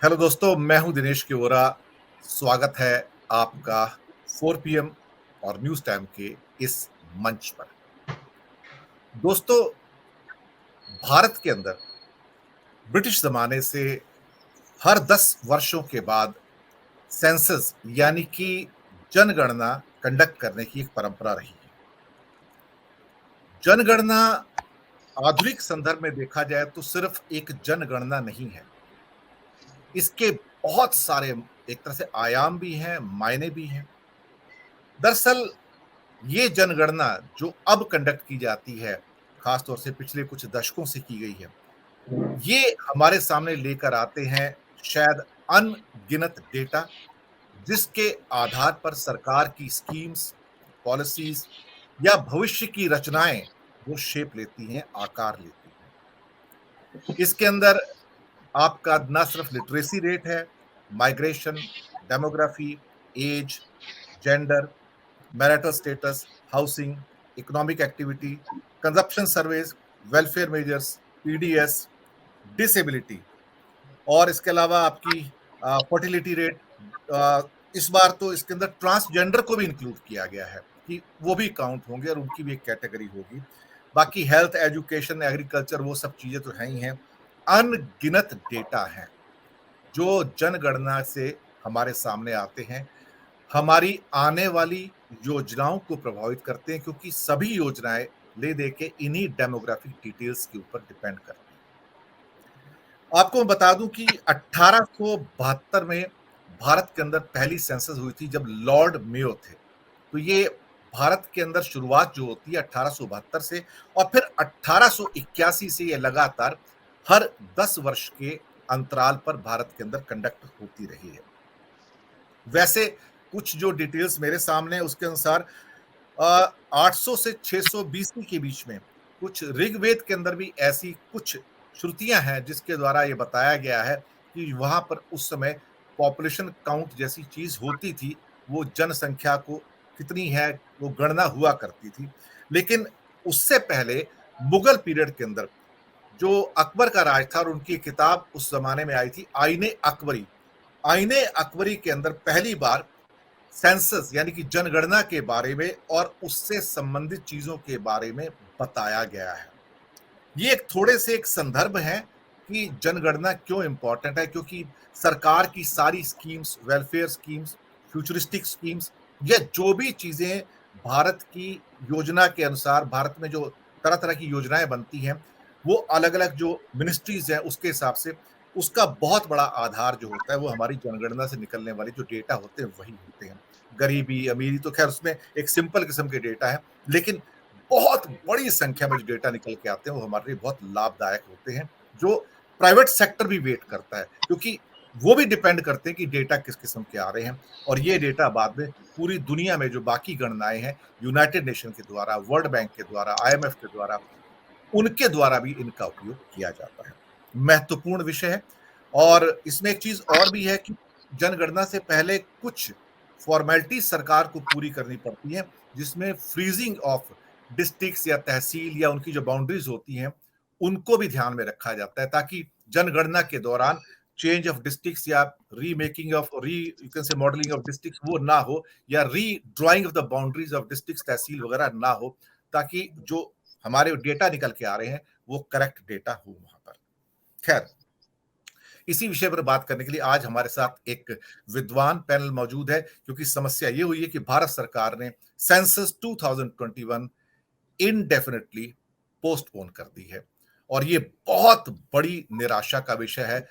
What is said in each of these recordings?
Hello दोस्तों, मैं हूं दिनेश किवोरा। स्वागत है आपका 4 पीएम और न्यूज़ टाइम के इस मंच पर। दोस्तों, भारत के अंदर ब्रिटिश ज़माने से हर 10 वर्षों के बाद सेंसस यानी कि जनगणना कंडक्ट करने की एक परंपरा रही है। जनगणना आधुनिक संदर्भ में देखा जाए तो सिर्फ एक जनगणना नहीं है। इसके बहुत सारे एक तरह से आयाम भी हैं, मायने भी हैं। दरअसल ये जनगणना जो अब कंडक्ट की जाती है, खास तौर से पिछले कुछ दशकों से की गई है, ये हमारे सामने लेकर आते हैं शायद अनगिनत डेटा, जिसके आधार पर सरकार की स्कीम्स, पॉलिसीज या भविष्य की रचनाएं वो शेप लेती हैं, आकार लेती हैं। इसके अंदर आपका ना सिर्फ लिटरेसी रेट है, migration, demography, age, gender, marital status, housing, economic activity, consumption surveys, welfare measures, PDS, disability और इसके अलावा आपकी फर्टिलिटी रेट। इस बार तो इसके अंदर ट्रांसजेंडर को भी इंक्लूड किया गया है कि वो भी काउंट होंगे और उनकी भी एक कैटेगरी होगी। बाकी हेल्थ, एजुकेशन, एग्रीकल्चर वो सब चीजें तो हैं ही हैं। अनगिनत डेटा हैं जो जनगणना से हमारे सामने आते हैं, हमारी आने वाली योजनाओं को प्रभावित करते हैं, क्योंकि सभी योजनाएं ले दे के इन्हीं डेमोग्राफिक डिटेल्स के ऊपर डिपेंड करती हैं। आपको मैं बता दूं कि 1872 में भारत के अंदर पहली सेंसस हुई थी, जब लॉर्ड मेयो थे। तो ये भारत के अंदर शुरुआत जो होती है 1872 से, और फिर 1881 से ये लगातार हर 10 वर्ष के अंतराल पर भारत के अंदर कंडक्ट होती रही है। वैसे कुछ जो डिटेल्स मेरे सामने है उसके अनुसार 800 से 600 बीसी के बीच में कुछ ऋग्वेद के अंदर भी ऐसी कुछ श्रुतियां हैं जिसके द्वारा ये बताया गया है कि वहां पर उस समय पॉपुलेशन काउंट जैसी चीज होती थी। वो जनसंख्या को कितनी है वो गणना हुआ करती थी। लेकिन उससे पहले मुगल पीरियड के अंदर जो अकबर का राज था, और उनकी किताब उस जमाने में आई थी आईने अकबरी। आईने अकबरी के अंदर पहली बार सेंसस यानी कि जनगणना के बारे में और उससे संबंधित चीजों के बारे में बताया गया है। ये एक थोड़े से एक संदर्भ है कि जनगणना क्यों इंपॉर्टेंट है, क्योंकि सरकार की सारी schemes, welfare schemes, futuristic schemes, या जो भी चीजें भारत की योजना के अनुसार, भारत में जो तरह तरह की योजनाएं बनती हैं, वो अलग अलग जो मिनिस्ट्रीज हैं उसके हिसाब से उसका बहुत बड़ा आधार जो होता है वो हमारी जनगणना से निकलने वाले जो डेटा होते हैं वही होते हैं। गरीबी, अमीरी तो खैर उसमें एक सिंपल किस्म के डेटा है, लेकिन बहुत बड़ी संख्या में जो डेटा निकल के आते हैं वो हमारे लिए बहुत लाभदायक होते हैं, जो प्राइवेट सेक्टर भी वेट करता है, क्योंकि वो भी डिपेंड करते हैं कि डेटा किस किस्म के आ रहे हैं। और ये डेटा बाद में पूरी दुनिया में जो बाकी गणनाएं हैं, यूनाइटेड नेशन के द्वारा, वर्ल्ड बैंक के द्वारा, आईएमएफ के द्वारा, उनके द्वारा भी इनका उपयोग किया जाता है। महत्वपूर्ण विषय है। और इसमें एक चीज और भी है कि जनगणना से पहले कुछ फॉर्मेलिटी सरकार को पूरी करनी पड़ती है, जिसमें फ्रीजिंग ऑफ डिस्ट्रिक्ट्स या तहसील या उनकी जो बाउंड्रीज होती हैं उनको भी ध्यान में रखा जाता है, ताकि जनगणना के दौरान चेंज ऑफ डिस्ट्रिक्ट्स या remaking of re you can say modelling of districts वो ना हो, या redrawing of the boundaries of districts, tehsil वगैरह ना हो, ताकि जो हमारे डेटा निकल के आ रहे हैं वो करेक्ट डेटा हो वहां पर। खैर, इसी विषय पर बात करने के लिए आज हमारे साथ एक विद्वान पैनल मौजूद है, क्योंकि समस्या ये हुई है कि भारत सरकार ने सेंसस 2021 इनडेफिनेटली पोस्टपोन कर दी है। और ये बहुत बड़ी निराशा का विषय है,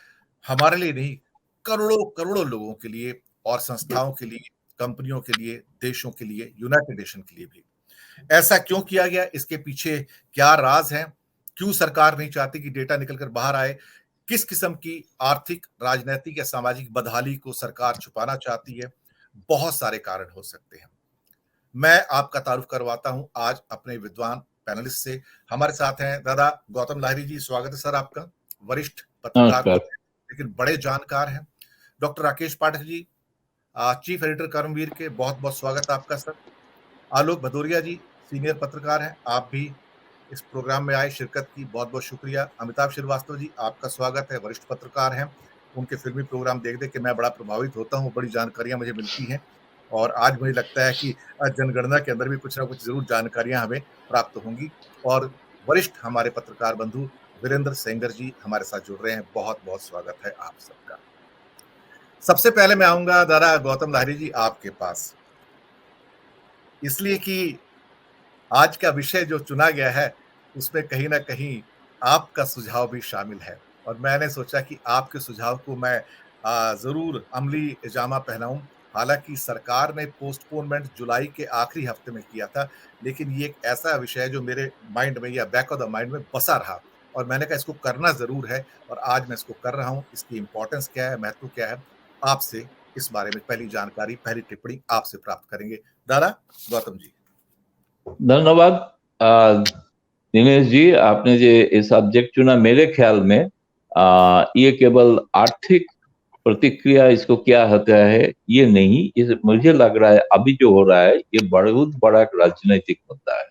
हमारे लिए नहीं, करोड़ों करोड़ों लोगों के लिए और संस्थाओं के लिए, कंपनियों के लिए, देशों के लिए, यूनाइटेड नेशन के लिए भी। ऐसा क्यों किया गया, इसके पीछे क्या राज है, क्यों सरकार नहीं चाहती कि डेटा निकलकर बाहर आए, किस किस्म की आर्थिक, राजनैतिक या सामाजिक बदहाली को सरकार छुपाना चाहती है, बहुत सारे कारण हो सकते हैं। मैं आपका तारुफ करवाता हूं आज अपने विद्वान पैनलिस्ट से। हमारे साथ हैं दादा गौतम लाहिरी जी, स्वागत है सर आपका। वरिष्ठ पत्रकार तो नमस्कार। हैं, लेकिन बड़े जानकार हैं। Doctor Rakesh Pathak ji, chief editor कर्मवीर के, बहुत बहुत स्वागत है आपका सर। आलोक भदौरिया जी, सीनियर पत्रकार हैं, आप भी इस प्रोग्राम में आए, शिरकत की, बहुत बहुत शुक्रिया। अमिताभ श्रीवास्तव जी, आपका स्वागत है, वरिष्ठ पत्रकार हैं। उनके फ़िल्मी प्रोग्राम देख-देख के मैं बड़ा प्रभावित होता हूँ, बड़ी जानकारियाँ मुझे मिलती हैं और आज मुझे लगता है कि जनगणना के अंदर भी कुछ न कुछ ज़रूर जानकारियाँ हमें प्राप्त होंगी और वरिष्ठ हमारे पत्रकार बंधु वीरेंद्र सेंगर जी हमारे साथ जुड़ रहे हैं। बहुत-बहुत स्वागत है आप सबका। सबसे पहले मैं आऊँगा दादा गौतम लाहिड़ी जी आपके पास। इसलिए कि आज का विषय जो चुना गया है, उसमें कहीं न कहीं आपका सुझाव भी शामिल है और मैंने सोचा कि आपके सुझाव को मैं ज़रूर अमली जामा पहनाऊँ। हालाँकि सरकार ने पोस्टपोनमेंट जुलाई के आखिरी हफ्ते में किया था, लेकिन ये एक ऐसा विषय है जो मेरे माइंड में या बैक ऑफ द माइंड में बसा रहा और मैंने कहा इसको करना ज़रूर है और आज मैं इसको कर रहा हूँ। इसकी इम्पोर्टेंस क्या है, महत्व क्या है, आपसे इस बारे में पहली जानकारी, पहली टिप्पणी आपसे प्राप्त करेंगे। दादा गौतम जी। धन्यवाद दिनेश जी, आपने जो ये सब्जेक्ट चुना, मेरे ख्याल में ये केवल आर्थिक प्रतिक्रिया इसको क्या होता है ये नहीं, इस मुझे लग रहा है अभी जो हो रहा है ये बहुत बड़ा राजनीतिक मुद्दा है।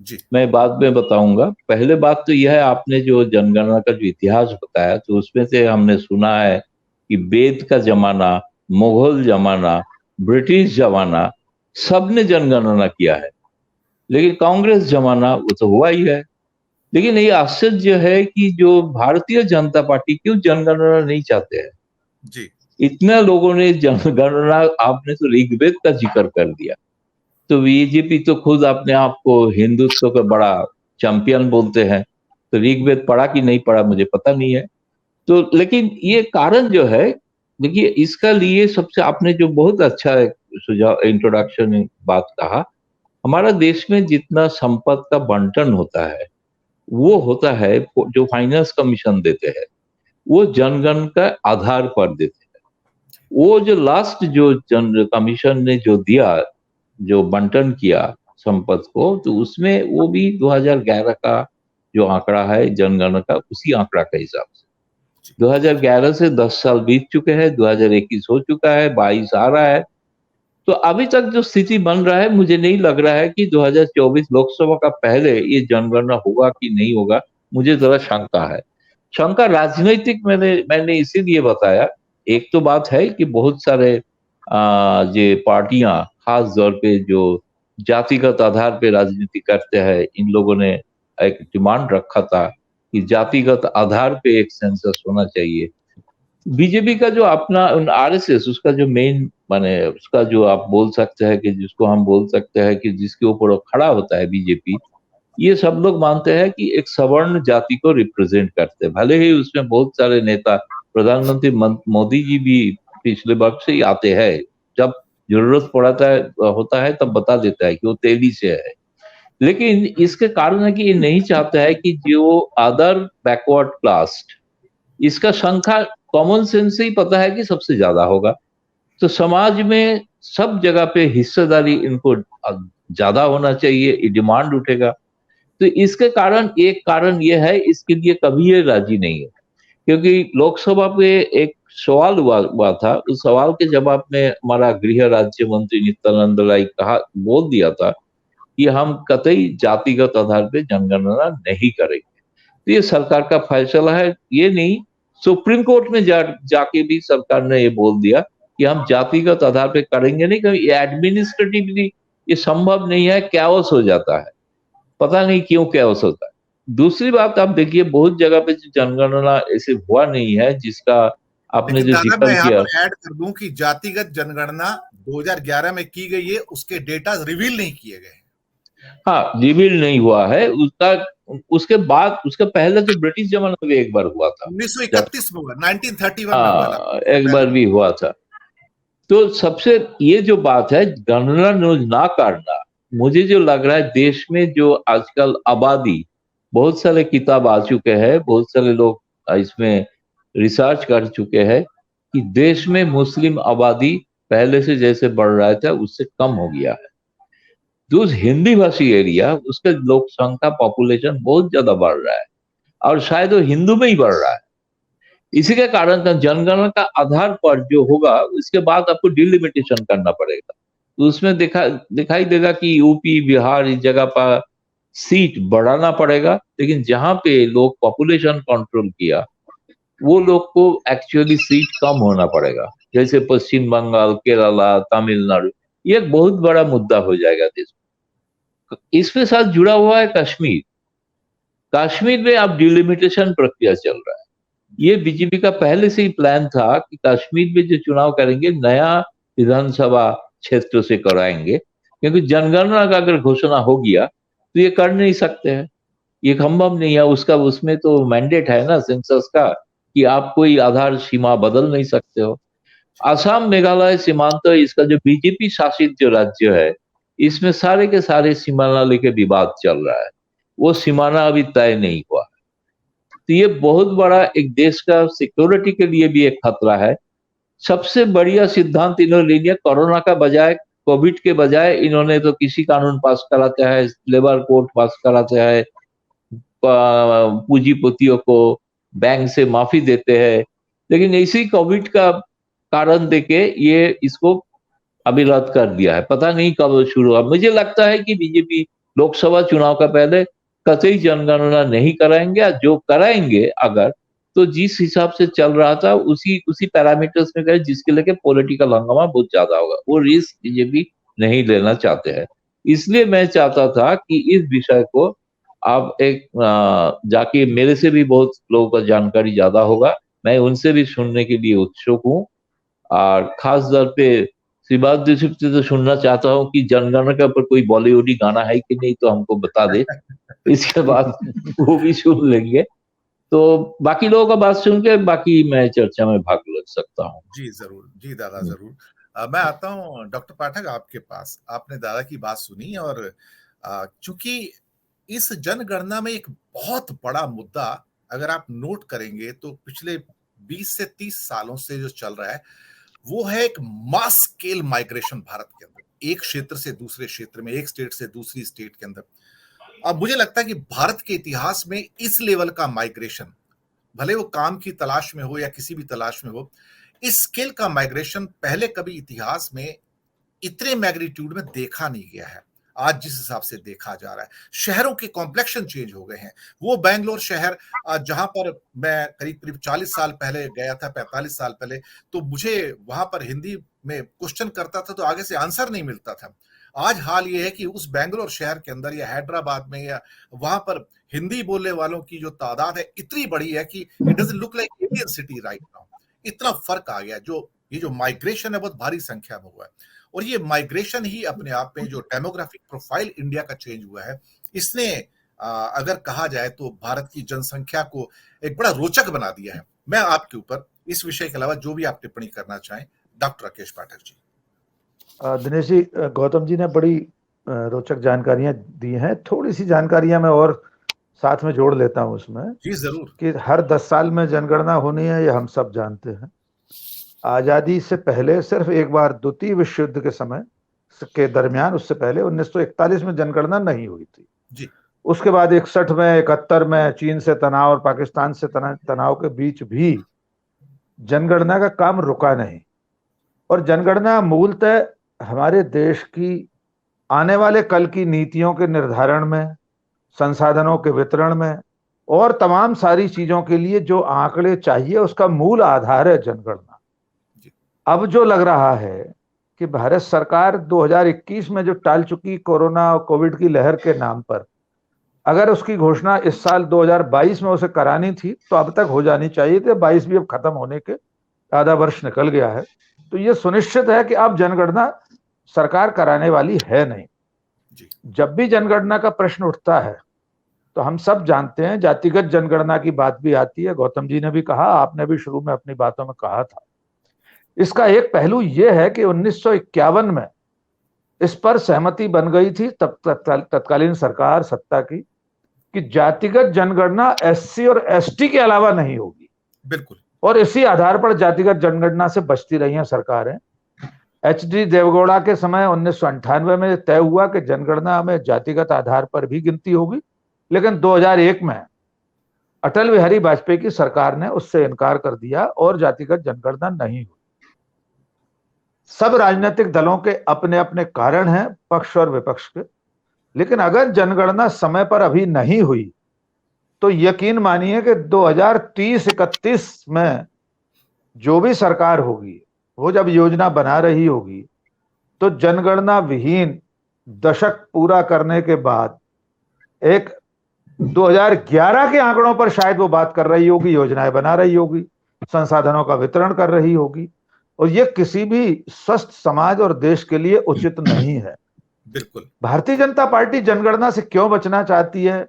जी। मैं बाद में बताऊंगा। पहले बात तो यह है, आपने जो जनगणना का जो इतिहास बताया तो उसमें से हमने सुना है कि वेद का जमाना, मुगल जमाना, ब्रिटिश जमाना, सबने जनगणना किया है, लेकिन कांग्रेस जमाना वो तो हुआ ही है। लेकिन ये आश्चर्य है कि जो भारतीय जनता पार्टी क्यों जनगणना नहीं चाहते हैं। जी। इतने लोगों ने जनगणना, आपने तो ऋग्वेद का जिक्र कर दिया, तो बीजेपी तो खुद अपने आप को हिंदुत्व का बड़ा चैंपियन बोलते हैं, तो ऋग्वेद पढ़ा कि नहीं पढ़ा मुझे पता नहीं है। तो लेकिन ये कारण जो है, देखिए इसका लिए सबसे आपने जो बहुत अच्छा सुझाव इंट्रोडक्शन बात कहा, हमारा देश में जितना संपत्ति का बंटन होता है वो होता है जो फाइनेंस कमीशन देते हैं, वो जनगण का आधार पर देते हैं। वो जो लास्ट जो जन कमीशन ने जो दिया, जो बंटन किया संपत्ति को, तो उसमें वो भी 2011 का जो आंकड़ा है जनगणना का, उसी आंकड़ा के हिसाब से 2011 से 10 साल बीत चुके हैं, 2021 हो चुका है, 22 आ रहा है। तो अभी तक जो स्थिति बन रहा है, मुझे नहीं लग रहा है कि 2024 लोकसभा का पहले ये जनगणना होगा कि नहीं होगा, मुझे जरा शंका है। शंका राजनीतिक मैंने इसीलिए बताया। एक तो बात है कि बहुत सारे ये पार्टियां खास तौर पे जो जातिगत आधार पे राजनीति करते हैं, इन लोगों ने एक डिमांड रखा था कि जातिगत आधार पे एक सेंसस होना चाहिए। बीजेपी का जो अपना आरएसएस, उसका जो मेन माने उसका जो आप बोल सकते हैं कि जिसको हम बोल सकते हैं कि जिसके ऊपर वो खड़ा होता है बीजेपी, ये सब लोग मानते हैं कि एक सवर्ण जाति को रिप्रेजेंट करते हैं। भले ही उसमें बहुत सारे नेता, प्रधानमंत्री मोदी जी भी पिछले वक्त से ही आते हैं, जब जरूरत पड़ता है होता है तब बता देता है कि वो तेली से है। लेकिन इसके कारण है कि ये नहीं चाहता है कि जो अदर बैकवर्ड क्लास, इसका संख्या कॉमन सेंस से ही पता है कि सबसे ज्यादा होगा, तो समाज में सब जगह पे हिस्सेदारी इनको ज्यादा होना चाहिए, ये डिमांड उठेगा। तो इसके कारण एक कारण ये है, इसके लिए कभी ये राजी नहीं है, क्योंकि लोकसभा पे एक सवाल हुआ था, उस सवाल के जवाब में हमारा गृह राज्य मंत्री नित्यानंद राय कहा बोल दिया था कि हम कतई जातिगत आधार पे जनगणना नहीं करेंगे। तो ये सरकार का फैसला है, ये नहीं, सुप्रीम कोर्ट में जाके भी सरकार ने ये बोल दिया कि हम जातिगत आधार पे करेंगे नहीं, क्योंकि एडमिनिस्ट्रेटिवली ये संभव नहीं है, कैओस हो जाता है, पता नहीं क्यों कैओस होता है। दूसरी बात आप देखिए, बहुत जगह पे जनगणना ऐसे हुआ नहीं है जिसका आपने लेकिन जो दादा मैं जिक्र यहाँ किया। पर ऐड कर दूं कि जातिगत जनगणना 2011 में की गई है, उसके डेटा रिवील नहीं किए गए। हाँ, रिवील नहीं हुआ है उसका। उसके बाद, उसके पहले तो ब्रिटिश जमाना में एक बार हुआ था, जब 1931 में हुआ, 1931 में हुआ था एक बार पहले। भी हुआ था। तो सबसे ये जो बात है गणना ना करना, मुझे जो लग रहा है देश में जो आजकल आबादी, बहुत सारे किताब आ चुके हैं, बहुत सारे लोग इसमें रिसर्च कर चुके हैं कि देश में मुस्लिम आबादी पहले से जैसे बढ़ रहा था उससे कम हो गया है। जो हिंदी भाषी एरिया, उसका लोक संख्या पॉपुलेशन बहुत ज्यादा बढ़ रहा है और शायद वो हिंदू में ही बढ़ रहा है। इसी के कारण जनगणना का आधार पर जो होगा, इसके बाद आपको डिलिमिटेशन करना पड़ेगा। तो उसमें दिखाई देगा कि यूपी बिहार इस जगह पर सीट बढ़ाना पड़ेगा, लेकिन जहां पे लोग पॉपुलेशन कंट्रोल किया, वो लोग को एक्चुअली सीट कम होना पड़ेगा, जैसे पश्चिम बंगाल, केरला, तमिलनाडु। ये एक बहुत बड़ा मुद्दा हो जाएगा देश में। इसके साथ जुड़ा हुआ है कश्मीर। कश्मीर में अब डिलिमिटेशन प्रक्रिया चल रहा है। ये बीजेपी का पहले से ही प्लान था कि कश्मीर में जो चुनाव करेंगे नया विधानसभा क्षेत्र से कराएंगे, क्योंकि जनगणना का अगर घोषणा हो गया तो ये कर नहीं सकते हैं, ये संभव नहीं है। उसका उसमें तो मैंडेट है ना सेंसस का, कि आप कोई आधार सीमा बदल नहीं सकते हो। असम, मेघालय सीमांत, इसका जो बीजेपी शासित जो राज्य है, इसमें सारे के सारे सीमाना लेके विवाद चल रहा है। वो सीमाना अभी तय नहीं हुआ। तो ये बहुत बड़ा एक देश का सिक्योरिटी के लिए भी एक खतरा है। सबसे बढ़िया सिद्धांत इन्होंने ले लिया, कोरोना का बजाय, कोविड के बजाय इन्होंने तो किसी कानून पास कराते हैं, लेबर कोड पास कराते हैं, पूंजीपतियों को बैंक से माफी देते हैं। लेकिन इसी कोविड का कारण देके ये इसको अभी रद्द कर दिया है। पता नहीं कब शुरू होगा। मुझे लगता है कि बीजेपी लोकसभा चुनाव का पहले कतई जनगणना नहीं कराएंगे, या जो कराएंगे अगर, तो जिस हिसाब से चल रहा था उसी उसी पैरामीटर्स में करें, जिसके लेके पॉलिटिकल हंगामा बहुत ज्यादा होगा। वो रिस्क बीजेपी नहीं लेना चाहते हैं। इसलिए मैं चाहता था कि इस विषय को आप एक जाके, मेरे से भी बहुत लोगों का जानकारी ज्यादा होगा, मैं उनसे भी सुनने के लिए उत्सुक हूँ। और खास तौर पे श्रीपाद दीक्षित से तो सुनना चाहता हूँ कि जनगणना के ऊपर कोई बॉलीवुड गाना है कि नहीं, तो हमको बता दे। इसके बाद वो भी सुन लेंगे, तो बाकी लोगों का बात सुन के बाकी मैं चर्चा में भाग ले सकता हूँ। जी जरूर, जी दादा जरूर। मैं आता हूँ डॉक्टर पाठक आपके पास। आपने दादा की बात सुनी, और चूंकि इस जनगणना में एक बहुत बड़ा मुद्दा अगर आप नोट करेंगे तो पिछले 20 से 30 सालों से जो चल रहा है, वो है एक मास स्केल माइग्रेशन भारत के अंदर, एक क्षेत्र से दूसरे क्षेत्र में, एक स्टेट से दूसरी स्टेट के अंदर। अब मुझे लगता है कि भारत के इतिहास में इस लेवल का माइग्रेशन, भले वो काम की तलाश में हो या किसी भी तलाश में हो, इस स्केल का माइग्रेशन पहले कभी इतिहास में इतने मैग्नीट्यूड में देखा नहीं गया है। आज जिस हिसाब से देखा जा रहा है, शहरों के कॉम्प्लेक्शन चेंज हो गए हैं। वो बैंगलोर शहर जहां पर मैं करीब करीब 40 साल पहले गया था, 45 साल पहले, तो मुझे वहां पर हिंदी में क्वेश्चन करता था तो आगे से आंसर नहीं मिलता था। आज हाल ये है कि उस बैंगलोर शहर के अंदर या हैदराबाद में या वहां पर हिंदी बोलने वालों की जो तादाद है इतनी बड़ी है कि it doesn't look like Indian city right now. इतना फर्क आ गया। जो ये जो माइग्रेशन है बहुत भारी संख्या में हुआ है, और ये माइग्रेशन ही अपने आप में जो डेमोग्राफिक प्रोफाइल इंडिया का चेंज हुआ है, इसने अगर कहा जाए तो भारत की जनसंख्या को एक बड़ा रोचक बना दिया है। मैं आपके ऊपर इस विषय के अलावा जो भी आप टिप्पणी करना चाहें, डॉक्टर राकेश पाठक जी। दिनेश जी, गौतम जी ने बड़ी रोचक जानकारियां दी हैं। थोड़ी सी जानकारियां मैं और साथ में जोड़ लेता हूं उसमें। जी जरूर। कि हर 10 साल में जनगणना होनी है, ये हम सब जानते हैं। आजादी से पहले सिर्फ एक बार द्वितीय विश्व युद्ध के समय के दरमियान, उससे पहले 1941 में जनगणना नहीं हुई थी जी। उसके बाद 61 में, 71 में चीन से तनाव और पाकिस्तान से तनाव के बीच भी जनगणना का काम रुका नहीं। और जनगणना मूलतः हमारे देश की आने वाले कल की नीतियों के निर्धारण में, संसाधनों के वितरण में और तमाम सारी चीजों के लिए जो आंकड़े चाहिए, उसका मूल आधार है जनगणना। अब जो लग रहा है कि भारत सरकार 2021 में जो टाल चुकी कोरोना और कोविड की लहर के नाम पर, अगर उसकी घोषणा इस साल 2022 में उसे करानी थी तो अब तक हो जानी चाहिए थी। 22 भी अब खत्म होने के आधा वर्ष निकल गया है, तो यह सुनिश्चित है कि अब जनगणना सरकार कराने वाली है नहीं। जब भी जनगणना का प्रश्न उठता है तो हम सब जानते हैं जातिगत जनगणना की बात भी आती है। गौतम जी ने भी कहा, आपने भी शुरू में अपनी बातों में कहा था। इसका एक पहलू यह है कि 1951 में इस पर सहमति बन गई थी तत्कालीन सरकार सत्ता की, कि जातिगत जनगणना एससी और एसटी के अलावा नहीं होगी। बिल्कुल। और इसी आधार पर जातिगत जनगणना से बचती रही हैं सरकारें। एच.डी. देवगौड़ा के समय 1998 में तय हुआ कि जनगणना में जातिगत आधार पर भी गिनती होगी, लेकिन 2001 में अटल बिहारी वाजपेयी की सरकार ने उससे इनकार कर दिया और जातिगत जनगणना नहीं हुई। सब राजनीतिक दलों के अपने अपने कारण हैं, पक्ष और विपक्ष के, लेकिन अगर जनगणना समय पर अभी नहीं हुई तो यकीन मानिए कि 2030-31 में जो भी सरकार होगी, वो जब योजना बना रही होगी, तो जनगणना विहीन दशक पूरा करने के बाद एक 2011 के आंकड़ों पर शायद वो बात कर रही होगी, योजनाएं बना रही होगी, संसाधनों का वितरण कर रही होगी, और ये किसी भी स्वस्थ समाज और देश के लिए उचित नहीं है। बिल्कुल। भारतीय जनता पार्टी जनगणना से क्यों बचना चाहती है,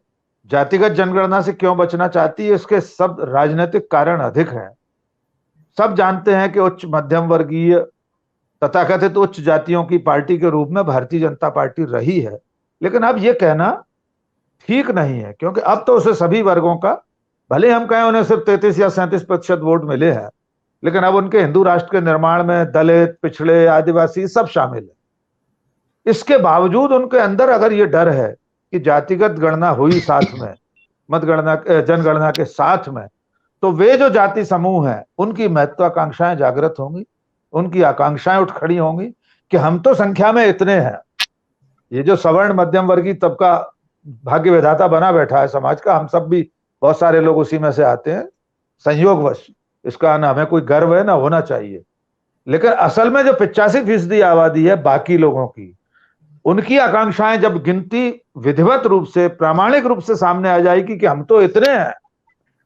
जातिगत जनगणना से क्यों बचना चाहती है, इसके सब राजनीतिक कारण अधिक हैं। सब जानते हैं कि उच्च मध्यम वर्गीय तथाकथित उच्च जातियों की पार्टी के रूप में भारतीय जनता पार्टी रही है, लेकिन अब यह कहना ठीक नहीं है, क्योंकि अब तो उसे सभी वर्गों का, भले हम कहें उन्हें सिर्फ 33 या 37% वोट मिले हैं, लेकिन अब उनके हिंदू राष्ट्र के निर्माण में दलित, पिछड़े, आदिवासी सब शामिल है। इसके बावजूद उनके अंदर अगर ये डर है कि जातिगत गणना हुई साथ में मतगणना जनगणना के साथ में, तो वे जो जाति समूह हैं उनकी महत्वाकांक्षाएं जागृत होंगी, उनकी आकांक्षाएं उठ खड़ी होंगी कि हम तो संख्या में इतने हैं। ये जो सवर्ण मध्यम वर्गीय तबका भाग्य विधाता बना बैठा है समाज का, हम सब भी बहुत सारे लोग उसी में से आते हैं संयोगवश, इसका ना हमें कोई गर्व है ना होना चाहिए, लेकिन असल में जो 85% आबादी है बाकी लोगों की, उनकी आकांक्षाएं जब गिनती विधिवत रूप से प्रामाणिक रूप से सामने आ जाएगी कि हम तो इतने हैं,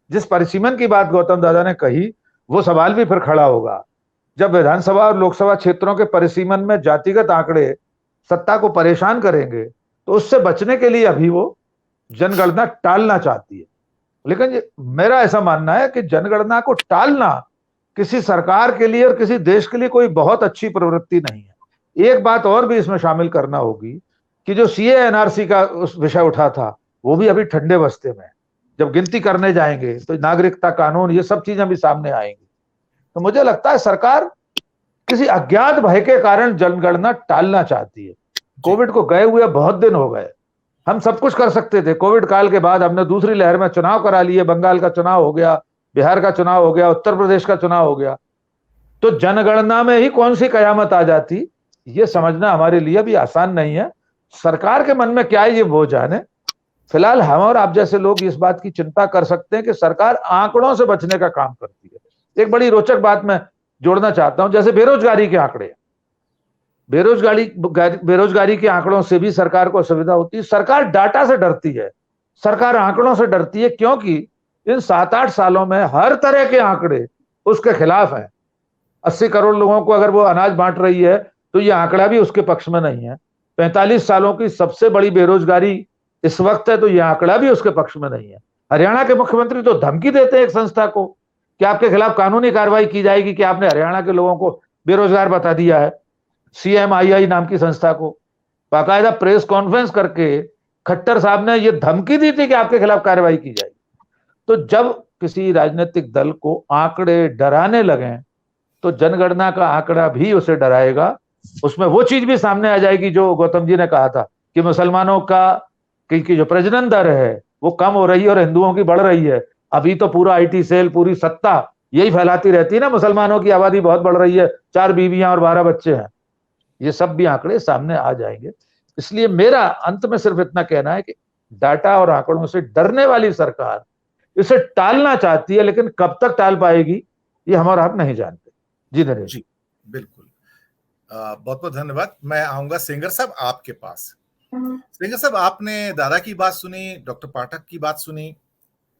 जिस परिसीमन की बात गौतम दादा ने कही, वो सवाल भी फिर खड़ा होगा। जब विधानसभा और लोकसभा क्षेत्रों के परिसीमन में जातिगत आंकड़े सत्ता को परेशान करेंगे, तो उससे बचने के लिए अभी वो जनगणना टालना चाहती है। लेकिन मेरा ऐसा मानना है कि जनगणना को टालना किसी सरकार के लिए और किसी देश के लिए कोई बहुत अच्छी प्रवृत्ति नहीं है। एक बात और भी इसमें शामिल करना होगी कि जो सीए एनआरसी का उस विषय उठा था, वो भी अभी ठंडे बस्ते में। जब गिनती करने जाएंगे तो नागरिकता कानून, ये सब चीजें भी सामने आएंगी। तो मुझे लगता है सरकार किसी अज्ञात भय के कारण जनगणना टालना चाहती है। कोविड को गए हुए बहुत दिन हो गए, हम सब कुछ कर सकते थे। कोविड काल के बाद हमने दूसरी लहर में चुनाव करा लिए, बंगाल का चुनाव हो गया, बिहार का चुनाव हो गया, उत्तर प्रदेश का चुनाव हो गया, तो जनगणना में ही कौन सी कयामत आ जाती, ये समझना हमारे लिए भी आसान नहीं है। सरकार के मन में क्या है ये वो जाने। फिलहाल हम और आप जैसे लोग इस बात की चिंता कर सकते हैं कि सरकार आंकड़ों से बचने का काम करती है। एक बड़ी रोचक बात मैं जोड़ना चाहता हूं, जैसे बेरोजगारी के आंकड़े, बेरोजगारी के आंकड़ों से भी सरकार को असुविधा होती है। सरकार डाटा से डरती है, सरकार आंकड़ों से डरती है, क्योंकि इन 7-8 सालों में हर तरह के आंकड़े उसके खिलाफ हैं। 80 करोड़ लोगों को अगर वो अनाज बांट रही है तो ये आंकड़ा भी उसके पक्ष में नहीं है। 45 सालों की सबसे बड़ी बेरोजगारी इस वक्त है, तो ये आंकड़ा भी उसके पक्ष में नहीं है। हरियाणा के मुख्यमंत्री तो धमकी देते हैं एक संस्था को कि आपके खिलाफ कानूनी कार्रवाई की जाएगी कि आपने हरियाणा के लोगों को बेरोजगार बता दिया है। CMII नाम की संस्था को बाकायदा प्रेस कॉन्फ्रेंस करके खट्टर साहब ने यह धमकी दी थी कि आपके खिलाफ कार्रवाई की जाएगी। तो जब किसी राजनीतिक दल को आंकड़े डराने लगे, तो जनगणना का आंकड़ा भी उसे डराएगा। उसमें वो चीज भी सामने आ जाएगी जो गौतम जी ने कहा था कि मुसलमानों का की जो प्रजनन दर है वो कम हो रही है और हिंदुओं की बढ़ रही है। अभी तो पूरा IT सेल, पूरी सत्ता यही फैलाती रहती है ना, मुसलमानों की आबादी बहुत बढ़ रही है, 4 बीवियां और 12 बच्चे हैं। ये सब भी आंकड़े सामने आ जाएंगे। इसलिए मेरा अंत में सिर्फ इतना कहना है कि डाटा और आंकड़ों से डरने वाली सरकार इसे टालना चाहती है, लेकिन कब तक टाल पाएगी ये हम और आप नहीं जानते। जी नरेश जी बिल्कुल, बहुत बहुत धन्यवाद। मैं आऊंगा सेंगर साहब आपके पास। सेंगर साहब, आपने दादा की बात सुनी, डॉक्टर पाठक की बात सुनी,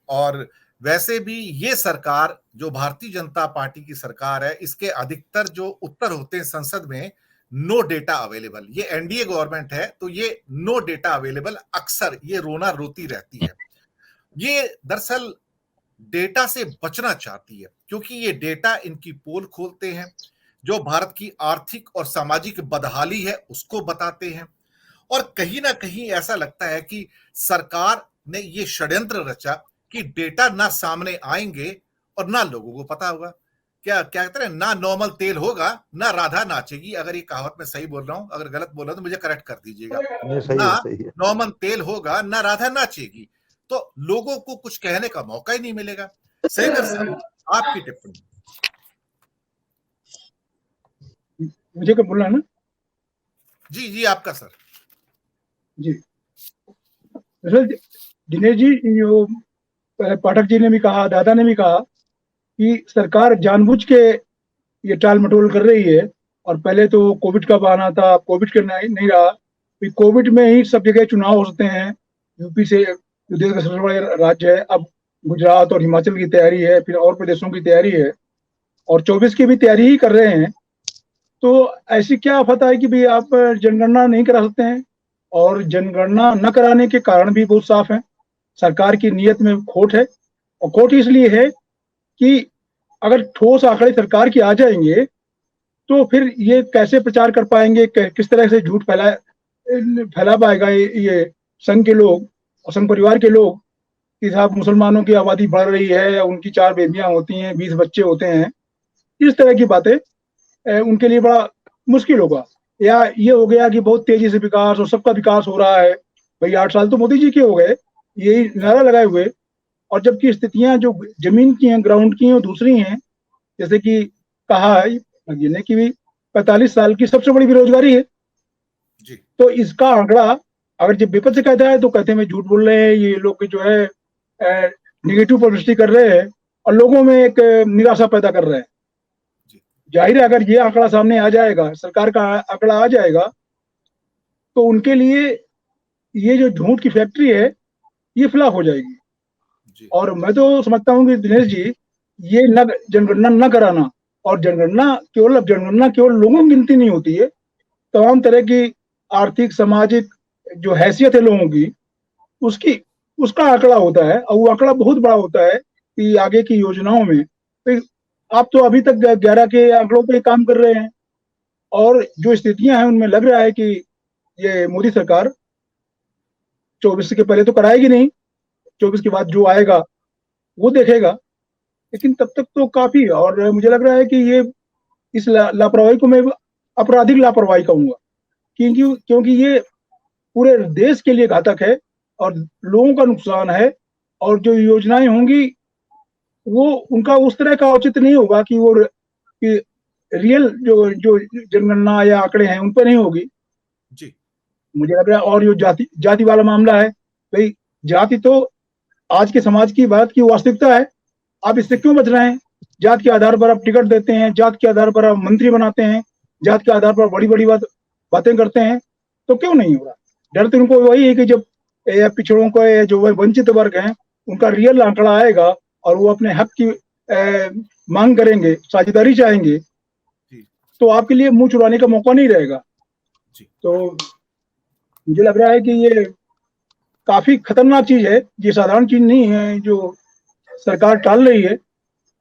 और वैसे भी ये सरकार जो भारतीय जनता पार्टी की सरकार है, इसके अधिकतर जो उत्तर होते हैं संसद में, नो डेटा अवेलेबल। ये एनडीए गवर्नमेंट है तो ये नो डेटा अवेलेबल अक्सर ये रोना रोती रहती है। ये दरअसल डेटा से बचना चाहती है, क्योंकि ये डेटा इनकी पोल खोलते हैं, जो भारत की आर्थिक और सामाजिक बदहाली है उसको बताते हैं। और कहीं ना कहीं ऐसा लगता है कि सरकार ने ये षड्यंत्र रचा कि डेटा ना सामने आएंगे और ना लोगों को पता होगा। क्या क्या कहते हैं, ना नॉर्मल तेल होगा ना राधा नाचेगी। अगर ये कहावत मैं सही बोल रहा हूं, अगर गलत बोल रहा हूं तो मुझे करेक्ट कर दीजिएगा। ना नॉर्मल तेल होगा ना राधा नाचेगी, तो लोगों को कुछ कहने का मौका ही नहीं मिलेगा। सेंगर साहब, आपकी टिप्पणी। मुझे क्या बोलना है ना? जी जी आपका सर। जी दिनेश जी, जो पाठक जी ने भी कहा, दादा ने भी कहा कि सरकार जानबूझ के ये टाल मटोल कर रही है। और पहले तो कोविड का बहाना था, कोविड का नहीं रहा, फिर कोविड में ही सब जगह चुनाव होते हैं। यूपी से जो देश का सबसे बड़ा राज्य है, अब गुजरात और हिमाचल की तैयारी है, फिर और प्रदेशों की तैयारी है, और 24 की भी तैयारी ही कर रहे हैं। तो ऐसी क्या आफत है कि भाई आप जनगणना नहीं करा सकते हैं? और जनगणना न कराने के कारण भी बहुत साफ है, सरकार की नीयत में खोट है। और खोट इसलिए है कि अगर ठोस आंकड़े सरकार की आ जाएंगे तो फिर ये कैसे प्रचार कर पाएंगे, किस तरह से झूठ फैला पाएगा ये संघ के लोग और संघ परिवार के लोग कि साहब मुसलमानों की आबादी बढ़ रही है, उनकी 4 बेबियां होती हैं, 20 बच्चे होते हैं। इस तरह की बातें उनके लिए बड़ा मुश्किल होगा। या ये हो गया कि बहुत तेजी से विकास और सबका विकास हो रहा है, भाई 8 साल तो मोदी जी के हो गए यही नारा लगाए हुए, और जबकि स्थितियां जो जमीन की हैं, ग्राउंड की हैं, वो दूसरी हैं। जैसे कि कहा है ने कि भी 45 साल की सबसे बड़ी बेरोजगारी है। जी। तो इसका आंकड़ा अगर जब विपक्ष कहता है तो कहते हैं झूठ बोल रहे हैं ये लोग, जो है निगेटिव पब्लिसिटी कर रहे हैं और लोगों में एक निराशा पैदा कर रहे हैं। जाहिर है अगर ये आंकड़ा सामने आ जाएगा, सरकार का आंकड़ा आ जाएगा, तो उनके लिए ये जो झूठ की फैक्ट्री है ये फ्लॉप हो जाएगी। जी। और मैं तो समझता हूँ कि दिनेश जी, ये न जनगणना न कराना, और जनगणना केवल लोगों की गिनती नहीं होती है, तमाम तरह की आर्थिक सामाजिक जो हैसियत है लोगों की, उसका आंकड़ा होता है, और वो आंकड़ा बहुत बड़ा होता है कि आगे की योजनाओं में। तो आप तो अभी तक 11 के आंकड़ों पे काम कर रहे हैं, और जो स्थितियां हैं उनमें लग रहा है कि ये मोदी सरकार 24 के पहले तो कराएगी नहीं, 24 के बाद जो आएगा वो देखेगा। लेकिन तब तक तो काफी, और मुझे लग रहा है कि ये इस लापरवाही को मैं आपराधिक लापरवाही कहूंगा, क्योंकि ये पूरे देश के लिए घातक है और लोगों का नुकसान है। और जो योजनाएं होंगी वो उनका उस तरह का औचित्य नहीं होगा कि वो कि रियल जो जो जनगणना या आंकड़े हैं उन पर नहीं होगी। जी। मुझे लग रहा है। और जो जाति वाला मामला है, भाई जाति तो आज के समाज की बात की वास्तविकता है। आप इससे क्यों बच रहे हैं? जात के आधार पर आप टिकट देते हैं, जात के आधार पर आप मंत्री बनाते हैं, जात के आधार पर बड़ी बड़ी बातें करते हैं, तो क्यों नहीं हो रहा? डर तो उनको वही है कि जब पिछड़ों को जो वंचित वर्ग हैं उनका रियल आंकड़ा आएगा और वो अपने हक की मांग करेंगे, साझेदारी चाहेंगे, तो आपके लिए मुंह चुराने का मौका नहीं रहेगा। तो मुझे लग रहा है कि ये काफी खतरनाक चीज है, ये साधारण चीज नहीं है जो सरकार टाल रही है,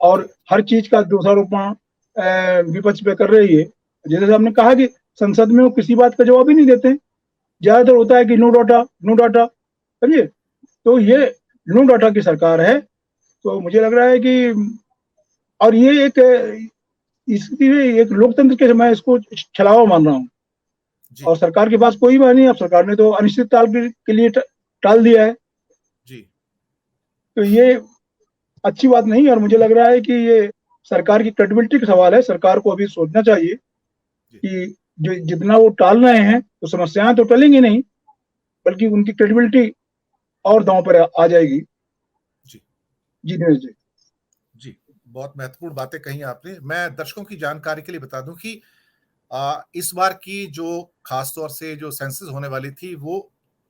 और हर चीज का दोषारोपण विपक्ष पे कर रही है। जैसे आपने कहा कि संसद में वो किसी बात का जवाब ही नहीं देते, ज्यादातर होता है कि नो डाटा, समझिए। तो ये नो डाटा की सरकार है। तो मुझे लग रहा है कि, और ये इसकी एक लोकतंत्र के मैं इसको छलावा मान रहा हूँ। और सरकार के पास कोई बात नहीं, अब सरकार ने तो अनिश्चितकाल के लिए टाल दिया है जी। तो ये अच्छी बात नहीं। और मुझे लग रहा है कि ये सरकार की क्रेडिबिलिटी का सवाल है। सरकार को अभी सोचना चाहिए कि जो जितना वो टाल रहे हैं तो समस्याएं तो टलेंगी नहीं, बल्कि उनकी क्रेडिबिलिटी और दांव पर आ जाएगी। जी दिनेश जी। जी, बहुत महत्वपूर्ण बातें कही आपने। मैं दर्शकों की जानकारी के लिए बता दूं कि इस बार की जो खास तौर से जो सेंसस होने वाली थी वो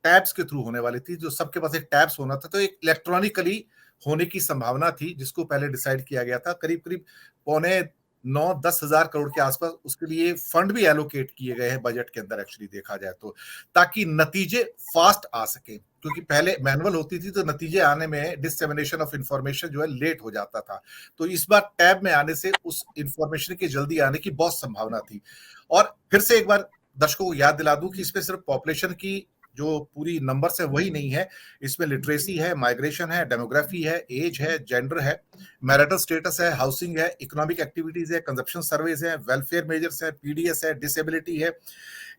टैब्स के थ्रू होने वाली थी। जो सबके पास एक टैब्स होना था, तो एक इलेक्ट्रॉनिकली होने की संभावना थी, जिसको पहले डिसाइड किया गया था। करीब-करीब पौने 9-10 हज़ार करोड़ के आसपास उसके लिए फंड भी एलोकेट किए गए हैं बजट के अंदर, एक्चुअली देखा जाए तो, ताकि नतीजे फास्ट आ सकें। क्योंकि पहले मैनुअल होती थी तो नतीजे आने में डिसेमिनेशन ऑफ इंफॉर्मेशन जो है लेट हो जाता था। तो इस बार टैब में आने से उस इंफॉर्मेशन के जल्दी आने की बहुत संभावना थी। और फिर से एक बार दर्शकों को याद दिला दूं कि इसमें सिर्फ पॉपुलेशन की जो पूरी नंबर्स है वही नहीं है, इसमें लिटरेसी है, माइग्रेशन है, डेमोग्राफी है, एज है, जेंडर है, मैरिटल स्टेटस है, हाउसिंग है, इकोनॉमिक एक्टिविटीज है, कंजप्शन सर्वेज है, वेलफेयर मेजर्स है, पीडीएस है, डिसेबिलिटी है।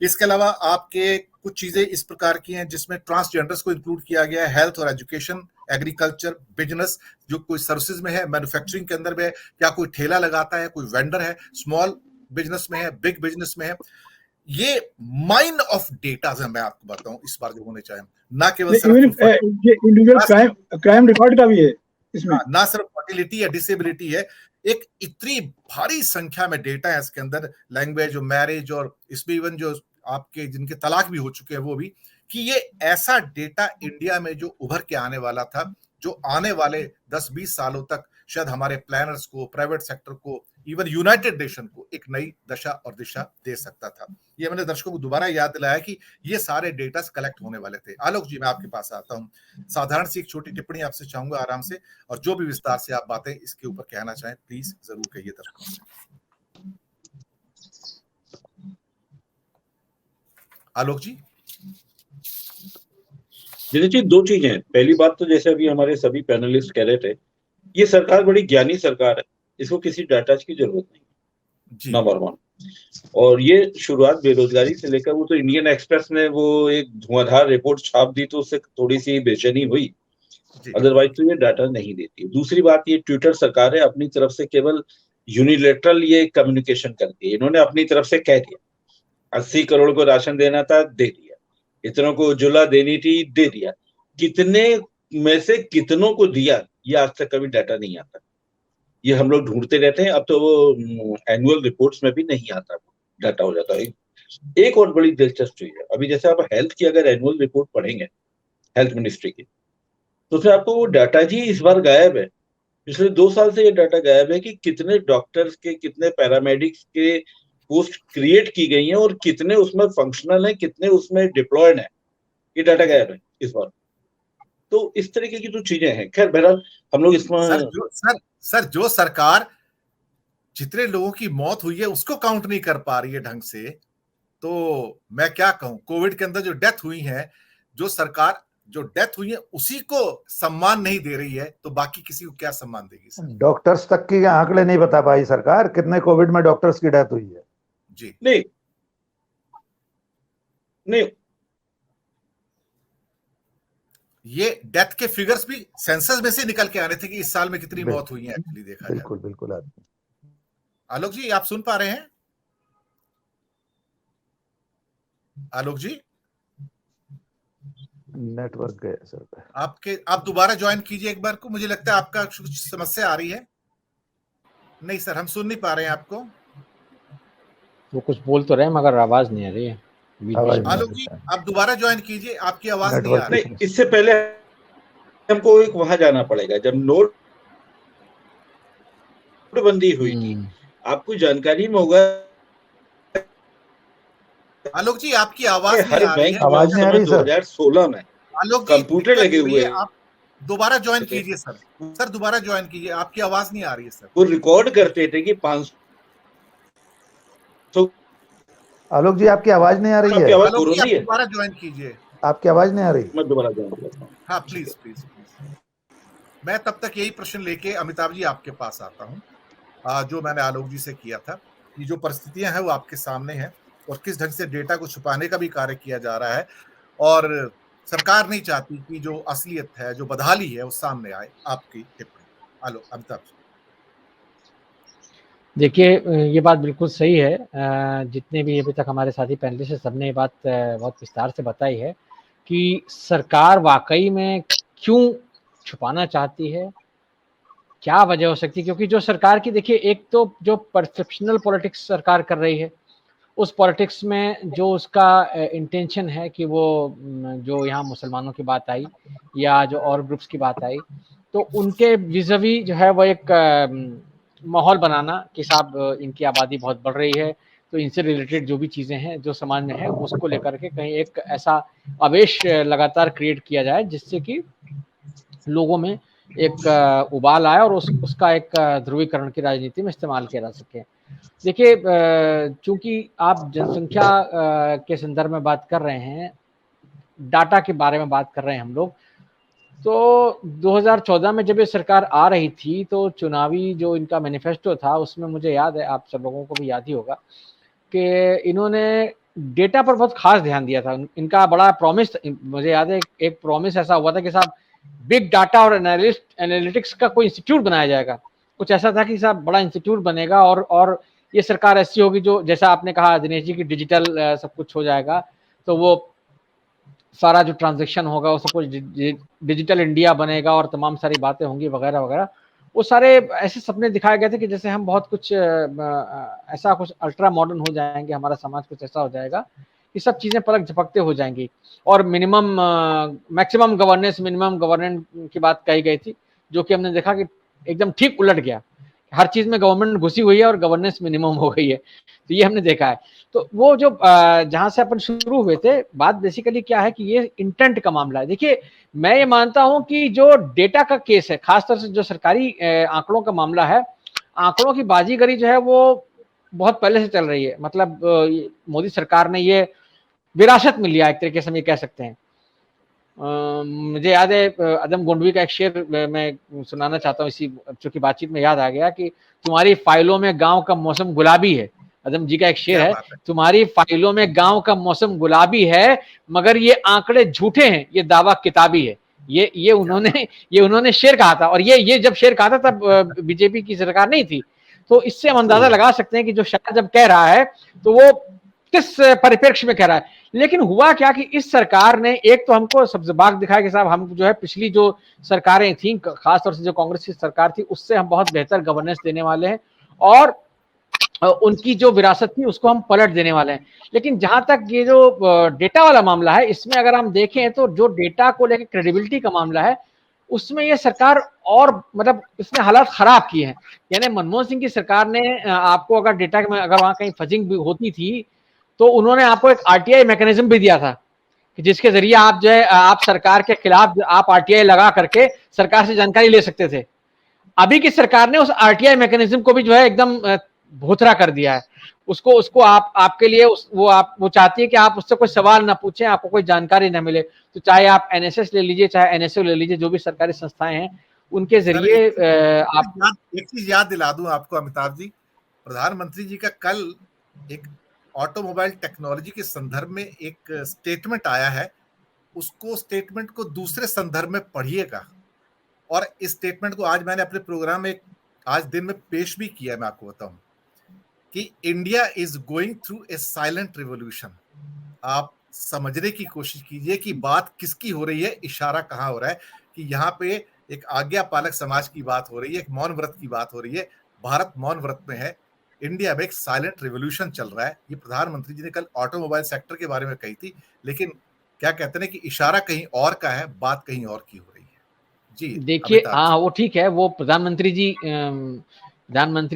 इसके अलावा आपके कुछ चीजें इस प्रकार की हैं जिसमें ट्रांसजेंडर्स को इंक्लूड किया गया है, हेल्थ और एजुकेशन, एग्रीकल्चर, बिजनेस, जो कोई सर्विसेज में है, मैन्युफैक्चरिंग के अंदर में, क्या कोई ठेला लगाता है, कोई वेंडर है, स्मॉल बिजनेस में है, बिग बिजनेस में है, ये माइन ऑफ डेटा मैं आपको बताऊं इस बार जो होने चाहिए, ना केवल ये इंडिविजुअल क्राइम रिकॉर्ड का भी है इसमें, ना सिर्फ फर्टिलिटी या डिसेबिलिटी है, एक इतनी भारी संख्या में डेटा है इसके अंदर, लैंग्वेज और मैरिज, और इसमें इवन जो आपके जिनके तलाक भी हो चुके हैं वो भी, कि ये ऐसा डेटा इंडिया में जो उभर के आने वाला था, जो आने वाले 10-20 सालों तक शायद हमारे प्लानर्स को, प्राइवेट सेक्टर को, इवन यूनाइटेड नेशन को एक नई दशा और दिशा दे सकता था। ये मैंने दर्शकों को दोबारा याद दिलाया कि ये सारे डेटा कलेक्ट होने वाले थे। आलोक जी, मैं आपके पास आता हूं, साधारण सी एक छोटी टिप्पणी आपसे चाहूंगा आराम से, और जो भी विस्तार से आप बातें इसके ऊपर कहना चाहें प्लीज जरूर कहिए दर्शकों से। आलोक जी। जी, दो चीजें हैं। पहली बात तो जैसे अभी हमारे सभी पैनलिस्ट कह रहे थे, ये सरकार बड़ी ज्ञानी सरकार है, इसको किसी डाटा की जरूरत नहीं, नंबर 1। और ये शुरुआत बेरोजगारी से लेकर, वो तो इंडियन एक्सप्रेस ने वो एक धुआंधार रिपोर्ट छाप दी तो उससे थोड़ी सी बेचैनी हुई, अदरवाइज तो ये डाटा नहीं देती। दूसरी बात, ये ट्विटर सरकार है, अपनी तरफ से केवल यूनिलेटरल ये कम्युनिकेशन करती है। इन्होंने अपनी तरफ से कह दिया 80 करोड़ को राशन देना था, दे दिया, इतनों को उज्ज्वला देनी थी, दे दिया। कितने में से कितनों को दिया, ये आज तक कभी डाटा नहीं आता, ये हम लोग ढूंढते रहते हैं। अब तो वो एनुअल रिपोर्ट्स में भी नहीं आता, डाटा हो जाता है। एक और बड़ी दिलचस्प चीज है, अभी जैसे आप हेल्थ की अगर एनुअल रिपोर्ट पढ़ेंगे, हेल्थ मिनिस्ट्री की, तो फिर आपको वो डाटा जी इस बार गायब है। पिछले 2 साल से ये डाटा गायब है कि कितने डॉक्टर्स के, कितने पैरामेडिक्स के पोस्ट क्रिएट की गई हैं और कितने उसमें फंक्शनल है, कितने उसमें डिप्लॉयड है, ये डाटा गायब है इस बार। तो इस तरीके की जो चीजें हैं, खैर बहरहाल हम लोग इसमें सर जो सरकार जितने लोगों की मौत हुई है उसको काउंट नहीं कर पा रही है ढंग से, तो मैं क्या कहूं, कोविड के अंदर जो डेथ हुई है, जो सरकार जो डेथ हुई है उसी को सम्मान नहीं दे रही है, तो बाकी किसी को क्या सम्मान देगी सर? डॉक्टर्स तक की आंकड़े नहीं बता पाई सरकार, कितने कोविड में डॉक्टर्स की डेथ हुई है। जी नहीं, ये डेथ के फिगर्स भी सेंसस में से निकल के आने थे कि इस साल में कितनी मौत हुई है एक्चुअली देखा जाए। बिल्कुल बिल्कुल। आलोक जी, आप सुन पा रहे हैं? आलोक जी, नेटवर्क गया सर। आप दोबारा ज्वाइन कीजिए एक बार को, मुझे लगता है आपका कुछ समस्या आ रही है। नहीं सर, हम सुन नहीं पा रहे हैं आपको। वो कुछ बोल तो रहे हैं मगर आवाज नहीं आ रही है। आलोक जी, आप दोबारा ज्वाइन कीजिए, आपकी आवाज नहीं आ रही। इससे पहले हमको एक वहां जाना पड़ेगा, जब नोटबंदी हुई थी, आपको जानकारी में होगा आलोक जी, आपकी आवाज हर बैंक 2016 में आलोक कंप्यूटर लगे हुए हैं। आप दोबारा ज्वाइन कीजिए सर, दोबारा ज्वाइन कीजिए, आपकी आवाज नहीं आ रही है सर। वो रिकॉर्ड करते थे कि 500। आलोक जी, आपकी आवाज नहीं आ रही है। आलोक जी, दोबारा ज्वाइन कीजिए, आपकी आवाज नहीं आ रही। मैं दोबारा ज्वाइन करता हूं। हाँ प्लीज। मैं तब तक यही प्रश्न लेके अमिताभ जी आपके पास आता हूँ, जो मैंने आलोक जी से किया था, कि जो परिस्थितियां हैं वो आपके सामने हैं और किस ढंग से डेटा को छुपाने का भी कार्य किया जा रहा है, और सरकार नहीं चाहती कि जो असलियत है, जो बदहाली है, वो सामने आए। आपकी टिप्पणी आलोक, अमिताभ जी। देखिए, ये बात बिल्कुल सही है। जितने भी अभी तक हमारे साथी पैनलिस्ट हैं, सबने ये बात बहुत विस्तार से बताई है कि सरकार वाकई में क्यों छुपाना चाहती है, क्या वजह हो सकती है। क्योंकि जो सरकार की, देखिए, एक तो जो परसेप्शनल पॉलिटिक्स सरकार कर रही है, उस पॉलिटिक्स में जो उसका इंटेंशन है कि वो जो यहाँ मुसलमानों की बात आई या जो और ग्रुप्स की बात आई, तो उनके विज़वी जो है वो एक माहौल बनाना कि साहब इनकी आबादी बहुत बढ़ रही है, तो इनसे रिलेटेड जो भी चीज़ें हैं जो समाज में है उसको लेकर के कहीं एक ऐसा आवेश लगातार क्रिएट किया जाए जिससे कि लोगों में एक उबाल आए और उसका एक ध्रुवीकरण की राजनीति में इस्तेमाल किया जा सके। देखिए, चूंकि आप जनसंख्या के संदर्भ में बात कर रहे हैं, डाटा के बारे में बात कर रहे हैं हम लोग, तो 2014 में जब ये सरकार आ रही थी तो चुनावी जो इनका मैनिफेस्टो था उसमें मुझे याद है, आप सब लोगों को भी याद ही होगा, कि इन्होंने डेटा पर बहुत खास ध्यान दिया था। इनका बड़ा प्रॉमिस, मुझे याद है एक प्रॉमिस ऐसा हुआ था कि साहब बिग डाटा और एनालिटिक्स का कोई इंस्टीट्यूट बनाया जाएगा। कुछ ऐसा था कि साहब बड़ा इंस्टीट्यूट बनेगा और ये सरकार ऐसी होगी जो, जैसा आपने कहा दिनेश जी की डिजिटल सब कुछ हो जाएगा, तो वो सारा जो ट्रांजैक्शन होगा वो सब कुछ डिजिटल इंडिया बनेगा और तमाम सारी बातें होंगी वगैरह वगैरह। वो सारे ऐसे सपने दिखाए गए थे कि जैसे हम बहुत कुछ ऐसा कुछ अल्ट्रा मॉडर्न हो जाएंगे, हमारा समाज कुछ ऐसा हो जाएगा, ये सब चीजें पलक झपकते हो जाएंगी। और minimum maximum governance minimum governance की बात कही गई थी, जो कि हमने देखा कि एकदम ठीक उलट गया। हर चीज में गवर्नमेंट घुसी हुई है और गवर्नेंस मिनिमम हो गई है, तो ये हमने देखा है। तो वो जो जहां से अपन शुरू हुए थे, बात बेसिकली क्या है कि ये इंटेंट का मामला है। देखिए, मैं ये मानता हूं कि जो डेटा का केस है, खासतौर से जो सरकारी आंकड़ों का मामला है, आंकड़ों की बाजीगरी जो है वो बहुत पहले से चल रही है। मतलब मोदी सरकार ने ये विरासत में लिया, एक तरीके से हम ये कह सकते हैं। मुझे याद है अदम गोंडवी का एक शेर मैं सुनाना चाहता हूँ, इसी चूंकि बातचीत में याद आ गया कि तुम्हारी फाइलों में गांव का मौसम गुलाबी है। अदम जी का एक शेर है, तुम्हारी फाइलों में गांव का मौसम गुलाबी है, मगर ये आंकड़े झूठे हैं, ये दावा किताबी है। ये उन्होंने शेर कहा था, और ये जब शेर कहा था तब बीजेपी की सरकार नहीं थी। तो इससे हम अंदाजा लगा सकते हैं कि जो शायर जब कह रहा है तो वो किस परिप्रेक्ष्य में कह रहा है। लेकिन हुआ क्या कि इस सरकार ने एक तो हमको सब्ज़बाग दिखाया कि साहब हम जो है पिछली जो सरकारें थी, खासतौर से जो कांग्रेस की सरकार थी, उससे हम बहुत बेहतर गवर्नेंस देने वाले हैं और उनकी जो विरासत थी उसको हम पलट देने वाले हैं। लेकिन जहां तक ये जो डेटा वाला मामला है, इसमें अगर हम देखें तो जो डेटा को लेकर क्रेडिबिलिटी का मामला है, उसमें ये सरकार और मतलब इसने हालात खराब किए हैं। यानी मनमोहन सिंह की सरकार ने आपको अगर डेटा में अगर वहां कहीं फजिंग भी होती थी तो उन्होंने आपको एक आरटीआई मैकेनिज्म भी दिया था कि जिसके जरिए आप जो है आप सरकार के खिलाफ आप आरटीआई लगा करके सरकार से जानकारी ले सकते थे। अभी की सरकार ने उस आरटीआई मैकेनिज्म को भी जो है एकदम भूतरा कर दिया है। उसको आपके लिए वो चाहती है कि आप उससे कोई सवाल ना पूछें, आपको कोई जानकारी ना मिले। तो चाहे आप एनएसएस ले लीजिए, चाहे एनएसओ ले लीजिए, जो भी सरकारी संस्थाएं हैं उनके जरिए आप एक चीज याद दिला दूं आपको अमिताभ जी, प्रधानमंत्री जी का कल एक ऑटोमोबाइल टेक्नोलॉजी के संदर्भ में एक स्टेटमेंट आया है, उसको स्टेटमेंट को दूसरे संदर्भ में पढ़िएगा। और इस स्टेटमेंट को आज मैंने अपने प्रोग्राम में आज दिन में पेश भी किया। मैं आपको बताऊं कि India is going through a silent revolution. आप समझने की कोशिश कीजिए कि बात किसकी हो रही है, इशारा कहां हो रहा है कि यहाँ पे एक आज्ञा पालक समाज की बात हो रही है, एक मौन व्रत की बात हो रही है। भारत मौन व्रत में है, इंडिया में एक साइलेंट रिवॉल्यूशन चल रहा है। ये प्रधानमंत्री जी ने कल ऑटोमोबाइल सेक्टर के बारे में कही थी, लेकिन क्या कहते हैं कि इशारा कहीं और का है, बात कहीं और की हो रही है। जी देखिए, हाँ वो ठीक है, वो प्रधानमंत्री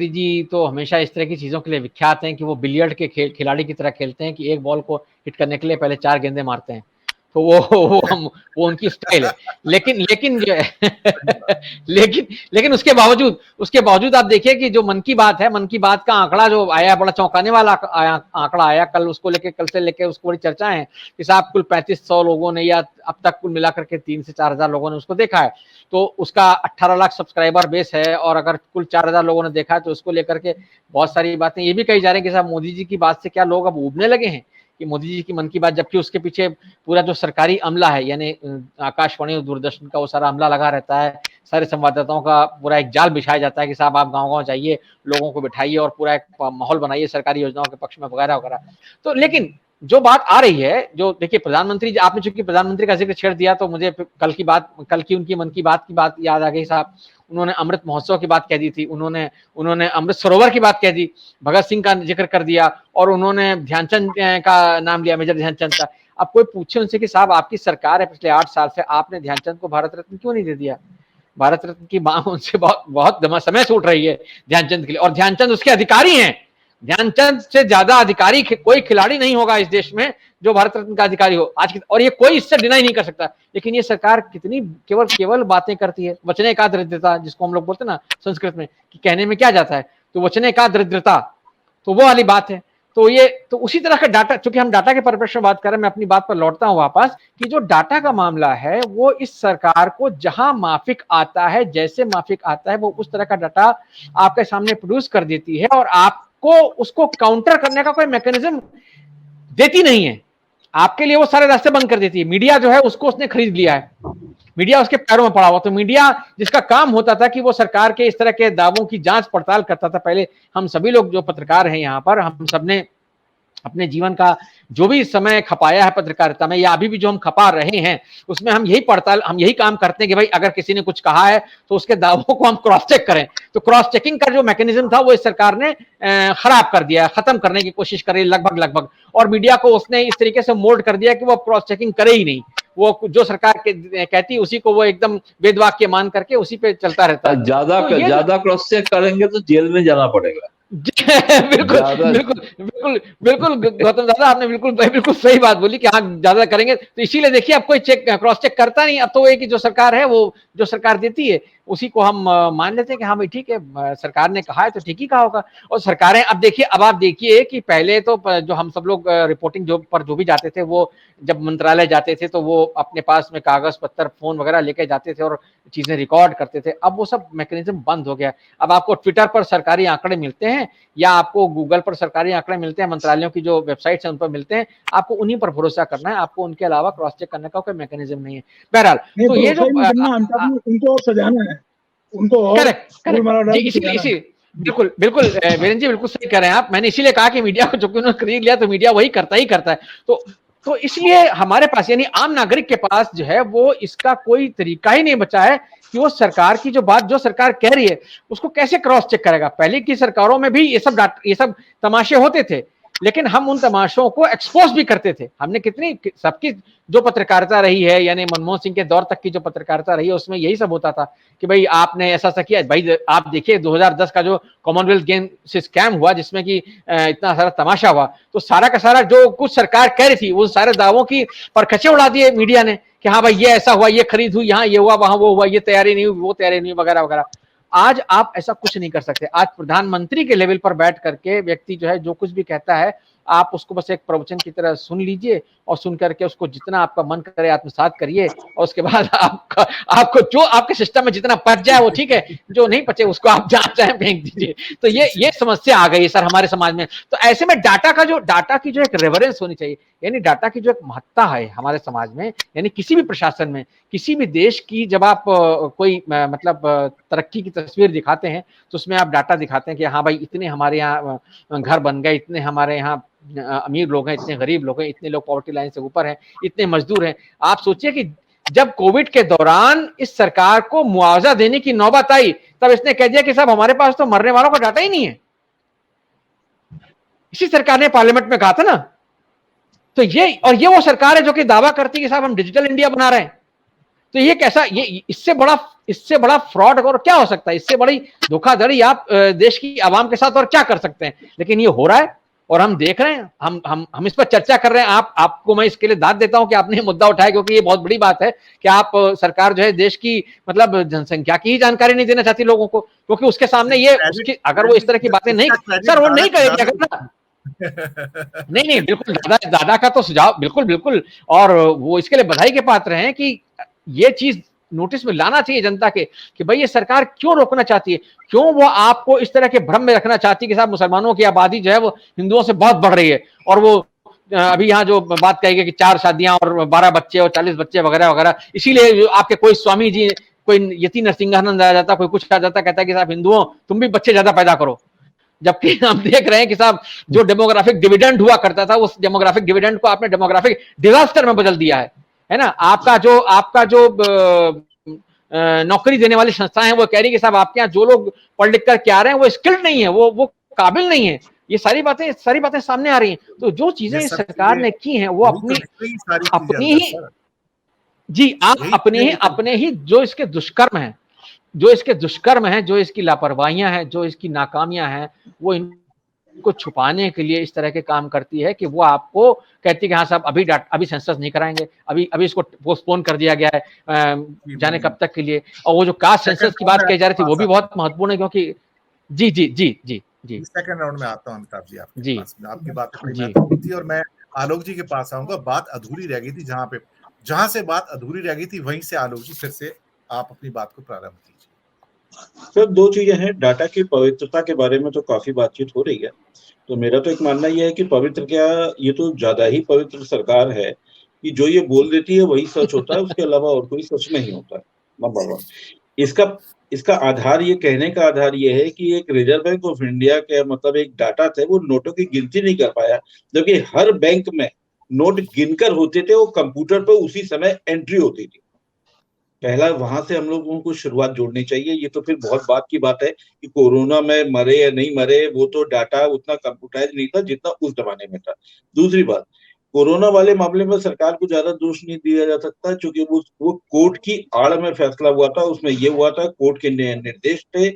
जी तो हमेशा इस तरह की चीजों के लिए विख्यात हैं कि वो बिलियर्ड के खिलाड़ी की तरह खेलते हैं कि एक बॉल को हिट करने के लिए पहले 4 गेंदें मारते हैं। तो वो उनकी स्टाइल है। लेकिन उसके बावजूद आप देखिए कि जो मन की बात है, मन की बात का आंकड़ा जो आया, बड़ा चौंकाने वाला आंकड़ा आया कल। कल से लेके उसको बड़ी चर्चा है कि साहब कुल 3500 लोगों ने या अब तक कुल मिलाकर के 3 से 4000 लोगों ने उसको देखा है। तो उसका 18 लाख सब्सक्राइबर बेस है, और अगर कुल 4000 लोगों ने देखा है तो उसको लेकर के बहुत सारी बातें ये भी कही जा रही है कि साहब मोदी जी की बात से क्या लोग अब ऊबने लगे हैं कि मोदी जी की मन की बात, जबकि उसके पीछे पूरा जो सरकारी अमला है, यानी आकाशवाणी और दूरदर्शन का वो सारा अमला लगा रहता है, सारे संवाददाताओं का पूरा एक जाल बिछाया जाता है कि साहब आप गांव-गांव जाइए, लोगों को बिठाइए और पूरा एक माहौल बनाइए सरकारी योजनाओं के पक्ष में वगैरह वगैरह। तो लेकिन जो बात आ रही है, जो देखिए प्रधानमंत्री, आपने चूंकि प्रधानमंत्री का जिक्र छेड़ दिया तो मुझे कल की उनकी मन की बात याद आ गई साहब। उन्होंने अमृत महोत्सव की बात कह दी थी, उन्होंने अमृत सरोवर की बात कह दी, भगत सिंह का जिक्र कर दिया, और उन्होंने ध्यानचंद का नाम लिया, मेजर ध्यानचंद का। अब कोई पूछे उनसे कि साहब आपकी सरकार है पिछले 8 साल से, आपने ध्यानचंद को भारत रत्न क्यों नहीं दे दिया? भारत रत्न की मांग उनसे बहुत समय से उठ रही है ध्यानचंद के लिए, और ध्यानचंद उसके अधिकारी हैं। ध्यानचंद से ज्यादा अधिकारी कोई खिलाड़ी नहीं होगा इस देश में जो भारत रत्न का अधिकारी हो आज की, और ये कोई इससे डिनाई नहीं कर सकता। लेकिन ये सरकार कितनी केवल बातें करती है। वचने का दरिद्रता, जिसको हम लोग बोलते हैं ना संस्कृत में, कि कहने में क्या जाता है, तो वचने का दरिद्रता, तो वो वाली बात है। तो उसी तरह का डाटा, चूंकि हम डाटा के परिप्रेक्ष्य में बात कर रहे हैं, मैं अपनी बात पर लौटता हूं वापस कि जो डाटा का मामला है वो इस सरकार को जहां माफिक आता है, जैसे माफिक आता है, वो उस तरह का डाटा आपके सामने प्रोड्यूस कर देती है, और आपको उसको काउंटर करने का कोई मैकेनिज्म देती नहीं है। आपके लिए वो सारे रास्ते बंद कर देती है। मीडिया जो है उसको उसने खरीद लिया है। मीडिया उसके पैरों में पड़ा हुआ। तो मीडिया जिसका काम होता था कि वो सरकार के इस तरह के दावों की जांच पड़ताल करता था। पहले हम सभी लोग जो पत्रकार हैं यहाँ पर, हम सबने अपने जीवन का जो भी समय खपाया है पत्रकारिता में, या अभी भी जो हम खपा रहे हैं, उसमें हम यही काम करते हैं कि भाई अगर किसी ने कुछ कहा है तो उसके दावों को हम क्रॉस चेक करें। तो क्रॉस चेकिंग का जो मैकेनिज्म था वो इस सरकार ने खराब कर दिया, खत्म करने की कोशिश कर रही है लगभग। और मीडिया को उसने इस तरीके से मोल्ड कर दिया कि वो क्रॉस चेकिंग करे ही नहीं, वो जो सरकार कहती है उसी को वो एकदम वेद वाक्य मान करके उसी पे चलता रहता है। ज्यादा क्रॉस चेक करेंगे तो जेल में जाना पड़ेगा। बिल्कुल गौतम दादा, आपने बिल्कुल सही बात बोली कि हाँ ज्यादा करेंगे तो इसीलिए देखिए अब कोई क्रॉस चेक करता नहीं। अब तो एक जो सरकार है वो जो सरकार देती है उसी को हम मान लेते हैं कि हाँ भाई ठीक है, सरकार ने कहा है तो ठीक ही कहा होगा। और सरकारें अब देखिए, अब आप देखिए कि पहले तो जो हम सब लोग रिपोर्टिंग जो भी जाते थे, वो जब मंत्रालय जाते थे तो वो अपने पास में कागज पत्तर फोन वगैरह लेके जाते थे और चीजें रिकॉर्ड करते थे। अब वो सब मैकेनिज्म बंद हो गया। अब आपको ट्विटर पर सरकारी आंकड़े मिलते हैं या आपको गूगल पर सरकारी आंकड़े मिलते हैं, मंत्रालयों की जो वेबसाइट्स हैं उन पर मिलते हैं, आपको उन्हीं पर भरोसा करना है, आपको उनके अलावा क्रॉस चेक करने का कोई मैकेनिज्म नहीं है। बहरहाल तो ये जो उनको और सजाना है, उनको और करेक्ट इसी बिल्कुल वीरेंद्र जी बिल्कुल सही कह रहे हैं आप। मैंने इसीलिए कहा कि मीडिया को चूंकि उन्होंने खरीद लिया तो मीडिया वही करता है। तो इसलिए हमारे पास यानी आम नागरिक के पास जो है वो इसका कोई तरीका ही नहीं बचा है कि वो सरकार की जो सरकार कह रही है उसको कैसे क्रॉस चेक करेगा। पहले की सरकारों में भी ये सब तमाशे होते थे, लेकिन हम उन तमाशों को एक्सपोज भी करते थे। हमने कितनी सबकी जो पत्रकारिता रही है, यानी मनमोहन सिंह के दौर तक की जो पत्रकारिता रही है उसमें यही सब होता था कि भाई आपने ऐसा किया। भाई आप देखिए 2010 का जो कॉमनवेल्थ गेम से स्कैम हुआ जिसमें कि इतना सारा तमाशा हुआ, तो सारा का सारा जो कुछ सरकार कह रही थी उन सारे दावों की परखचे उड़ा दिए मीडिया ने कि हाँ भाई ये ऐसा हुआ, ये खरीद हुई, यहाँ ये हुआ, वहां वो हुआ, ये तैयारी नहीं हुई, वो तैयारी नहीं हुई, वगैरह वगैरह। आज आप ऐसा कुछ नहीं कर सकते। आज प्रधानमंत्री के लेवल पर बैठ करके व्यक्ति जो है जो कुछ भी कहता है आप उसको बस एक प्रवचन की तरह सुन लीजिए और सुन करके उसको जितना आपका मन करे आत्मसात करिए, और उसके बाद आपको जो आपके सिस्टम में जितना पच जाए वो ठीक है, जो नहीं पचे उसको आप जहां चाहे फेंक दीजिए। तो ये समस्या आ गई है सर हमारे समाज में। तो ऐसे में डाटा की जो एक रेफरेंस होनी चाहिए, यानी डाटा की जो एक महत्ता है हमारे समाज में, यानी किसी भी प्रशासन में, किसी भी देश की जब आप कोई मतलब तरक्की की तस्वीर दिखाते हैं तो उसमें आप डाटा दिखाते हैं कि हाँ भाई इतने हमारे यहाँ घर बन गए, इतने हमारे यहाँ अमीर लोग हैं, इतने गरीब लोग हैं, इतने लोग पॉवर्टी लाइन से ऊपर हैं, इतने मजदूर हैं। आप सोचिए कि जब कोविड के दौरान इस सरकार को मुआवजा देने की नौबत आई तब इसने कह दिया कि साहब हमारे पास तो मरने वालों का डाटा ही नहीं है। इसी सरकार ने पार्लियामेंट में कहा था ना। तो ये वो सरकार है जो कि दावा करती है कि साहब हम डिजिटल इंडिया बना रहे हैं। तो ये कैसा, ये इससे बड़ा फ्रॉड और क्या हो सकता है, इससे बड़ी धोखाधड़ी आप देश की आवाम के साथ और क्या कर सकते हैं। लेकिन ये हो रहा है और हम देख रहे हैं, हम इस पर चर्चा कर रहे हैं। आपको मैं इसके लिए दाद देता हूं कि आपने मुद्दा उठाया, क्योंकि ये बहुत बड़ी बात है कि आप सरकार जो है देश की मतलब जनसंख्या की ही जानकारी नहीं देना चाहती लोगों को, क्योंकि उसके सामने ये अगर वो इस तरह की बातें नहीं, सर वो नहीं करेगी अगर ना नहीं बिल्कुल दादा का तो सुझाव बिल्कुल और वो इसके लिए बधाई के पात्र हैं कि ये चीज नोटिस में लाना चाहिए जनता के कि भाई ये सरकार क्यों रोकना चाहती है, क्यों वो आपको इस तरह के भ्रम में रखना चाहती है कि साहब मुसलमानों की आबादी जो है वो हिंदुओं से बहुत बढ़ रही है। और वो अभी यहाँ जो बात कही गई कि 4 शादियां और 12 बच्चे और 40 बच्चे वगैरह वगैरह, इसीलिए आपके कोई स्वामी जी, कोई यति नरसिंहानंद आ जाता, कोई कुछ आ जाता, कहता है कि साहब हिंदुओं तुम भी बच्चे ज्यादा पैदा करो। जबकि हम देख रहे हैं कि साहब जो डेमोग्राफिक डिविडेंड हुआ करता था उस डेमोग्राफिक डिविडेंड को आपने डेमोग्राफिक डिजास्टर में बदल दिया है ना। आपका जो नौकरी देने वाली संस्थाएं हैं वो कह रही है कि साहब आपके यहाँ जो लोग पढ़ लिख करके आ रहे हैं वो स्किल्ड नहीं है, वो काबिल नहीं है। ये सारी बातें सामने आ रही हैं। तो जो चीजें इस सरकार ने की हैं वो अपनी ही जी आप अपने ही जो इसके दुष्कर्म हैं, जो इसकी लापरवाहियां हैं, जो इसकी नाकामियां हैं, वो इनको छुपाने के लिए इस तरह के काम करती है कि वो आपको कहती है कि हाँ साहब अभी सेंसस नहीं कराएंगे, अभी इसको पोस्टपोन कर दिया गया है जाने कब तक के लिए। और वो जो कास्ट सेंसस की बात कही जा रही थी वो भी बहुत महत्वपूर्ण है, क्योंकि जी सेकंड राउंड में आता हूं अमिताभ जी आपकी बात थी और मैं आलोक जी के पास आऊंगा। बात अधूरी रह गई थी, जहां से बात अधूरी रह गई थी वहीं से आलोक जी फिर से आप अपनी बात को प्रारंभ कीजिए। सर 2 चीजें हैं। डाटा की पवित्रता के बारे में तो काफी बातचीत हो रही है, तो मेरा तो एक मानना यह है कि पवित्र क्या, ये तो ज्यादा ही पवित्र सरकार है कि जो ये बोल देती है वही सच होता है, उसके अलावा और कोई सच नहीं होता है, नंबर 1। इसका आधार, ये कहने का आधार ये है कि एक रिजर्व बैंक ऑफ इंडिया के मतलब एक डाटा थे, वो नोटों की गिनती नहीं कर पाया, जबकि हर बैंक में नोट गिनकर होते थे, वो कंप्यूटर पर उसी समय एंट्री होती थी। पहला वहां से हम लोगों को शुरुआत जोड़नी चाहिए। ये तो फिर बहुत बात की बात है कि कोरोना में मरे या नहीं मरे, वो तो डाटा उतना कंप्यूटराइज नहीं था जितना उस जमाने में था। दूसरी बात, कोरोना वाले मामले में सरकार को ज्यादा दोष नहीं दिया जा सकता, क्योंकि वो कोर्ट की आड़ में फैसला हुआ था। उसमें ये हुआ था, कोर्ट के निर्देश थे,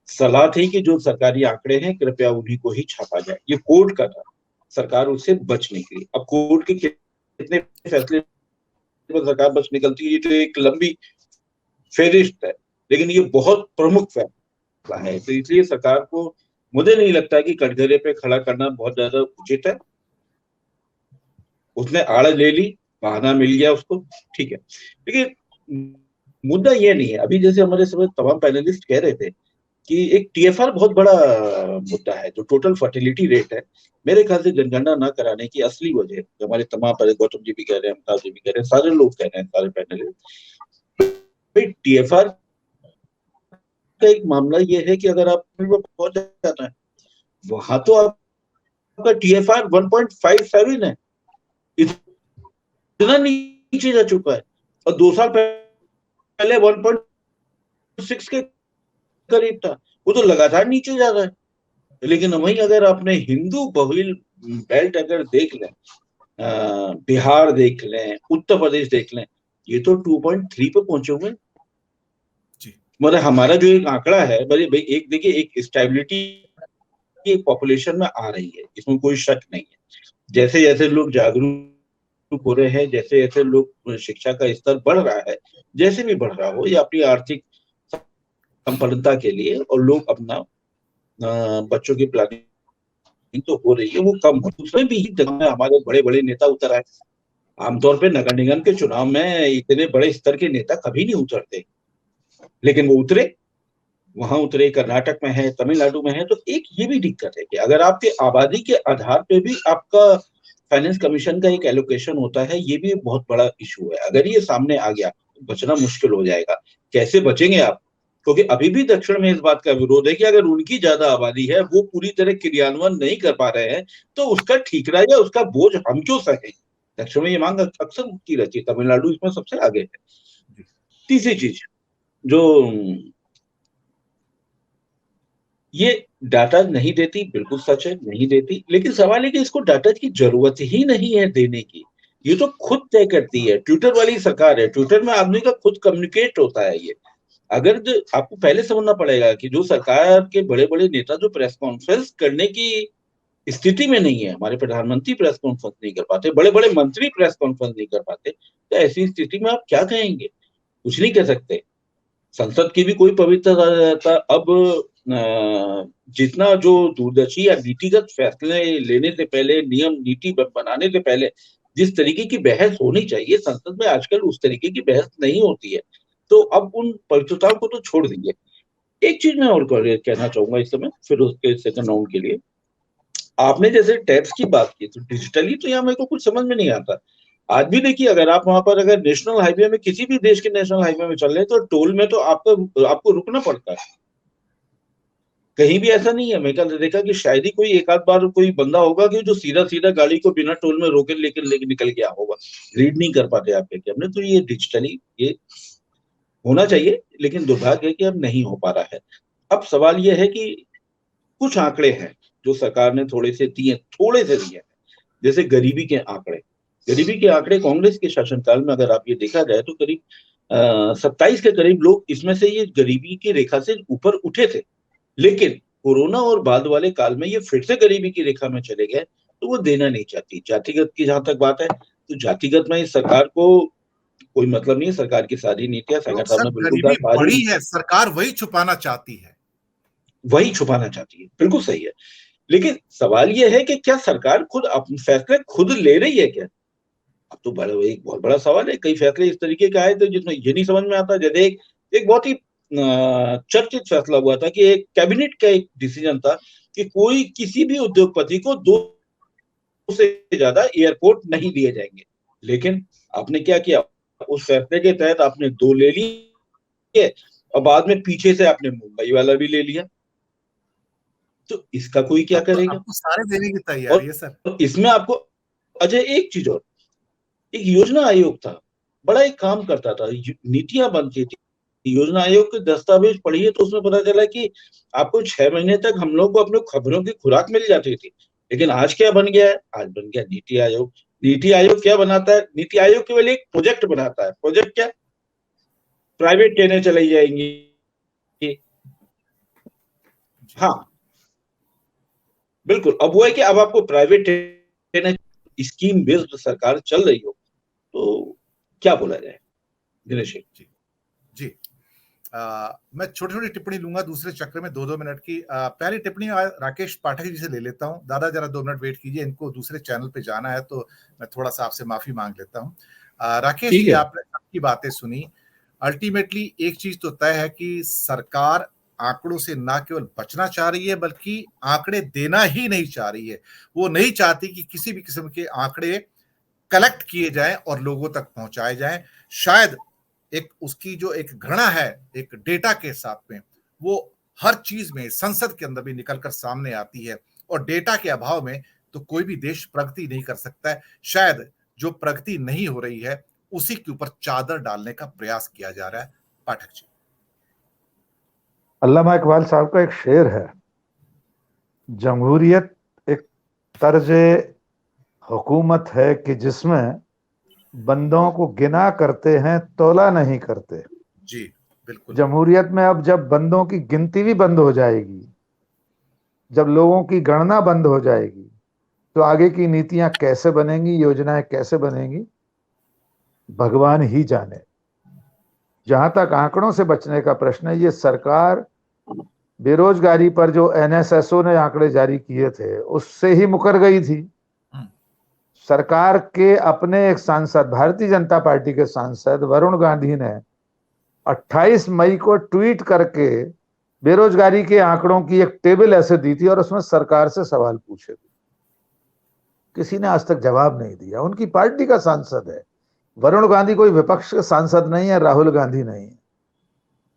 सलाह थी कि जो सरकारी आंकड़े हैं कृपया उन्हीं को ही छापा जाए। ये कोर्ट का था, सरकार उससे बच निकली। अब कोर्ट के कितने फैसले सरकार बच निकलती है, ये तो एक लंबी फेरिस्त है, लेकिन ये बहुत प्रमुख फैसला है। तो इसलिए सरकार को, मुझे नहीं लगता कि कटघरे पे खड़ा करना बहुत ज्यादा उचित है। उसने आड़ ले ली, बहाना मिल गया उसको, ठीक है। लेकिन मुद्दा ये नहीं है। अभी जैसे हमारे सब तमाम पैनलिस्ट कह रहे थे कि एक TFR बहुत बड़ा मुद्दा है, जो टोटल फर्टिलिटी रेट है। मेरे ख्याल से जनगणना न कराने की असली वजह, जो हमारे तमाम गौतम जी भी कह रहे हैं, अमिताभ जी भी कह रहे हैं, सारे लोग कह रहे हैं, सारे पैनलिस्ट, TFR का एक मामला ये है कि अगर आप पहुंच जाता है वहां तो आपका TFR 1.57 है, इतना नीचे जा चुका है। और 2 साल पहले 1.6 के करीब था, वो तो लगातार नीचे जा रहा है। लेकिन वहीं अगर आपने हिंदू बहुल बेल्ट अगर देख लें, बिहार देख लें, उत्तर प्रदेश देख लें, ये तो 2.3 पे पहुंचे हुए। मतलब हमारा जो एक आंकड़ा है, भाई एक देखिए, एक स्टेबिलिटी एक पॉपुलेशन में आ रही है, इसमें कोई शक नहीं है। जैसे जैसे लोग जागरूक हो रहे हैं, जैसे जैसे लोग शिक्षा का स्तर बढ़ रहा है, जैसे भी बढ़ रहा हो, या अपनी आर्थिक संपन्नता के लिए, और लोग अपना बच्चों की प्लानिंग तो हो रही है, वो कम हो। उसमें भी हमारे बड़े बड़े नेता उतर आए। आमतौर पे नगर निगम के चुनाव में इतने बड़े स्तर के नेता कभी नहीं उतरते, लेकिन वो उतरे। वहां उतरे, कर्नाटक में है, तमिलनाडु में है। तो एक ये भी दिक्कत है कि अगर आपके आबादी के आधार पे भी आपका फाइनेंस कमीशन का एक एलोकेशन होता है, ये भी बहुत बड़ा इशू है। अगर ये सामने आ गया तो बचना मुश्किल हो जाएगा। कैसे बचेंगे आप? क्योंकि अभी भी दक्षिण में इस बात का विरोध है कि अगर उनकी ज्यादा आबादी है, वो पूरी तरह क्रियान्वयन नहीं कर पा रहे हैं, तो उसका ठीकरा या उसका बोझ हम क्यों सहे। दक्षिण में ये मांग अक्सर की रहती है, तमिलनाडु इसमें सबसे आगे है। तीसरी चीज, जो ये डाटा नहीं देती, बिल्कुल सच है, नहीं देती, लेकिन सवाल है कि इसको डाटा की जरूरत ही नहीं है देने की। ये तो खुद तय करती है। ट्विटर वाली सरकार है, ट्विटर में आदमी का खुद कम्युनिकेट होता है। ये अगर आपको पहले समझना पड़ेगा कि जो सरकार के बड़े बड़े नेता जो प्रेस कॉन्फ्रेंस करने की स्थिति में नहीं है, हमारे प्रधानमंत्री प्रेस कॉन्फ्रेंस नहीं कर पाते, बड़े बड़े मंत्री प्रेस कॉन्फ्रेंस नहीं कर पाते, तो ऐसी स्थिति में आप क्या कहेंगे? कुछ नहीं कह सकते। संसद की भी कोई पवित्रता रहता। अब जितना जो दूरदर्शी या नीतिगत फैसले लेने से पहले, नियम नीति बनाने से पहले जिस तरीके की बहस होनी चाहिए संसद में, आजकल उस तरीके की बहस नहीं होती है। तो अब उन पवित्रताओं को तो छोड़ दीजिए। एक चीज मैं और कहना चाहूंगा इस समय, फिर उसके सेकंड राउंड के लिए। आपने जैसे टैक्स की बात की, तो डिजिटली तो यहाँ मेरे को कुछ समझ में नहीं आता। आज भी देखिए, अगर आप वहां पर अगर नेशनल हाईवे में, किसी भी देश के नेशनल हाईवे में चल रहे हैं, तो टोल में तो आपको रुकना पड़ता है। कहीं भी ऐसा नहीं है। मैं कल देखा कि शायद ही कोई एक आध बार कोई बंदा होगा कि जो सीधा सीधा गाड़ी को बिना टोल में रोके लेके निकल गया होगा। रीड नहीं कर पाते आपके कैमरे। तो ये डिजिटली ये होना चाहिए, लेकिन दुर्भाग्य है कि अब नहीं हो पा रहा है। अब सवाल ये है कि कुछ आंकड़े हैं जो सरकार ने थोड़े से दिए हैं, जैसे गरीबी के आंकड़े। गरीबी के आंकड़े कांग्रेस के शासनकाल में अगर आप ये देखा जाए तो करीब 27 के करीब लोग इसमें से ये गरीबी की रेखा से ऊपर उठे थे। लेकिन कोरोना और बाद वाले काल में ये फिर से गरीबी की रेखा में चले गए, तो वो देना नहीं चाहती। जातिगत की जहां तक बात है, तो जातिगत में इस सरकार को कोई मतलब नहीं है। सरकार की सारी नीतियां संगठन में बिल्कुल बड़ी है, सरकार वही छुपाना चाहती है। बिल्कुल सही है। लेकिन सवाल यह है कि क्या सरकार खुद अपने फैसले खुद ले रही है क्या? अब तो एक बहुत बड़ा सवाल है। कई फैसले इस तरीके के आए थे जिसमें ये नहीं समझ में आता। जैसे एक बहुत ही चर्चित फैसला हुआ था कि एक कैबिनेट का एक डिसीजन था कि कोई किसी भी उद्योगपति को 2 से ज्यादा एयरपोर्ट नहीं दिए जाएंगे। लेकिन आपने क्या किया, उस फैसले के तहत आपने 2 ले लिए और बाद में पीछे से आपने मुंबई वाला भी ले लिया, तो इसका कोई क्या करेगा? आपको सारे देने की तैयारी है सर। और इसमें आपको अजय एक चीज और, एक योजना आयोग था, बड़ा एक काम करता था, नीतियां बनती थी, योजना आयोग के दस्तावेज पढ़िए तो उसमें पता चला कि आपको 6 महीने तक हम लोग को अपने खबरों की खुराक मिल जाती थी। लेकिन आज क्या बन गया है? आज बन गया नीति आयोग। नीति आयोग क्या बनाता है? नीति आयोग केवल एक प्रोजेक्ट बनाता है। प्रोजेक्ट क्या? प्राइवेट ट्रेनें चलाई जाएंगी। हाँ बिल्कुल। अब वो है कि अब आपको प्राइवेट ट्रेनें स्कीम बेस्ड सरकार चल रही हो तो क्या बोला जाए? दिनेश जी जी, मैं छोटी छोटी टिप्पणी लूंगा दूसरे चक्र में 2-2 मिनट की। पहली टिप्पणी राकेश पाठक जी से ले लेता हूं। दादा जरा 2 मिनट वेट कीजिए, इनको दूसरे चैनल पे जाना है तो मैं थोड़ा सा आपसे माफी मांग लेता हूं। राकेश जी, आपने सबकी बातें सुनी। अल्टीमेटली एक चीज तो तय है कि सरकार आंकड़ों से ना केवल बचना चाह रही है बल्कि आंकड़े देना ही नहीं चाह रही है। वो नहीं चाहती कि किसी भी किस्म के आंकड़े कलेक्ट किए जाएं और लोगों तक पहुंचाए जाएं। शायद एक उसकी जो एक घृणा है एक डेटा के साथ में, वो हर चीज में संसद के अंदर भी निकलकर सामने आती है, और डेटा के अभाव में तो कोई भी देश प्रगति नहीं कर सकता है। शायद जो प्रगति नहीं हो रही है उसी के ऊपर चादर डालने का प्रयास किया जा रहा है। पाठक जी। अल्लामा इकबाल साहब का एक शेर है, जमहूरियत एक तर्ज हुकूमत है कि जिसमें बंदों को गिना करते हैं तौला नहीं करते। जी बिल्कुल। जमहूरियत में अब जब बंदों की गिनती भी बंद हो जाएगी, जब लोगों की गणना बंद हो जाएगी, तो आगे की नीतियां कैसे बनेंगी, योजनाएं कैसे बनेंगी, भगवान ही जाने। जहां तक आंकड़ों से बचने का प्रश्न है, ये सरकार बेरोजगारी पर जो एनएसएसओ ने आंकड़े जारी किए थे उससे ही मुकर गई थी। सरकार के अपने एक सांसद, भारतीय जनता पार्टी के सांसद वरुण गांधी ने 28 मई को ट्वीट करके बेरोजगारी के आंकड़ों की एक टेबल ऐसे दी थी और उसमें सरकार से सवाल पूछे थे। किसी ने आज तक जवाब नहीं दिया। उनकी पार्टी का सांसद है वरुण गांधी, कोई विपक्ष का सांसद नहीं है, राहुल गांधी नहीं है।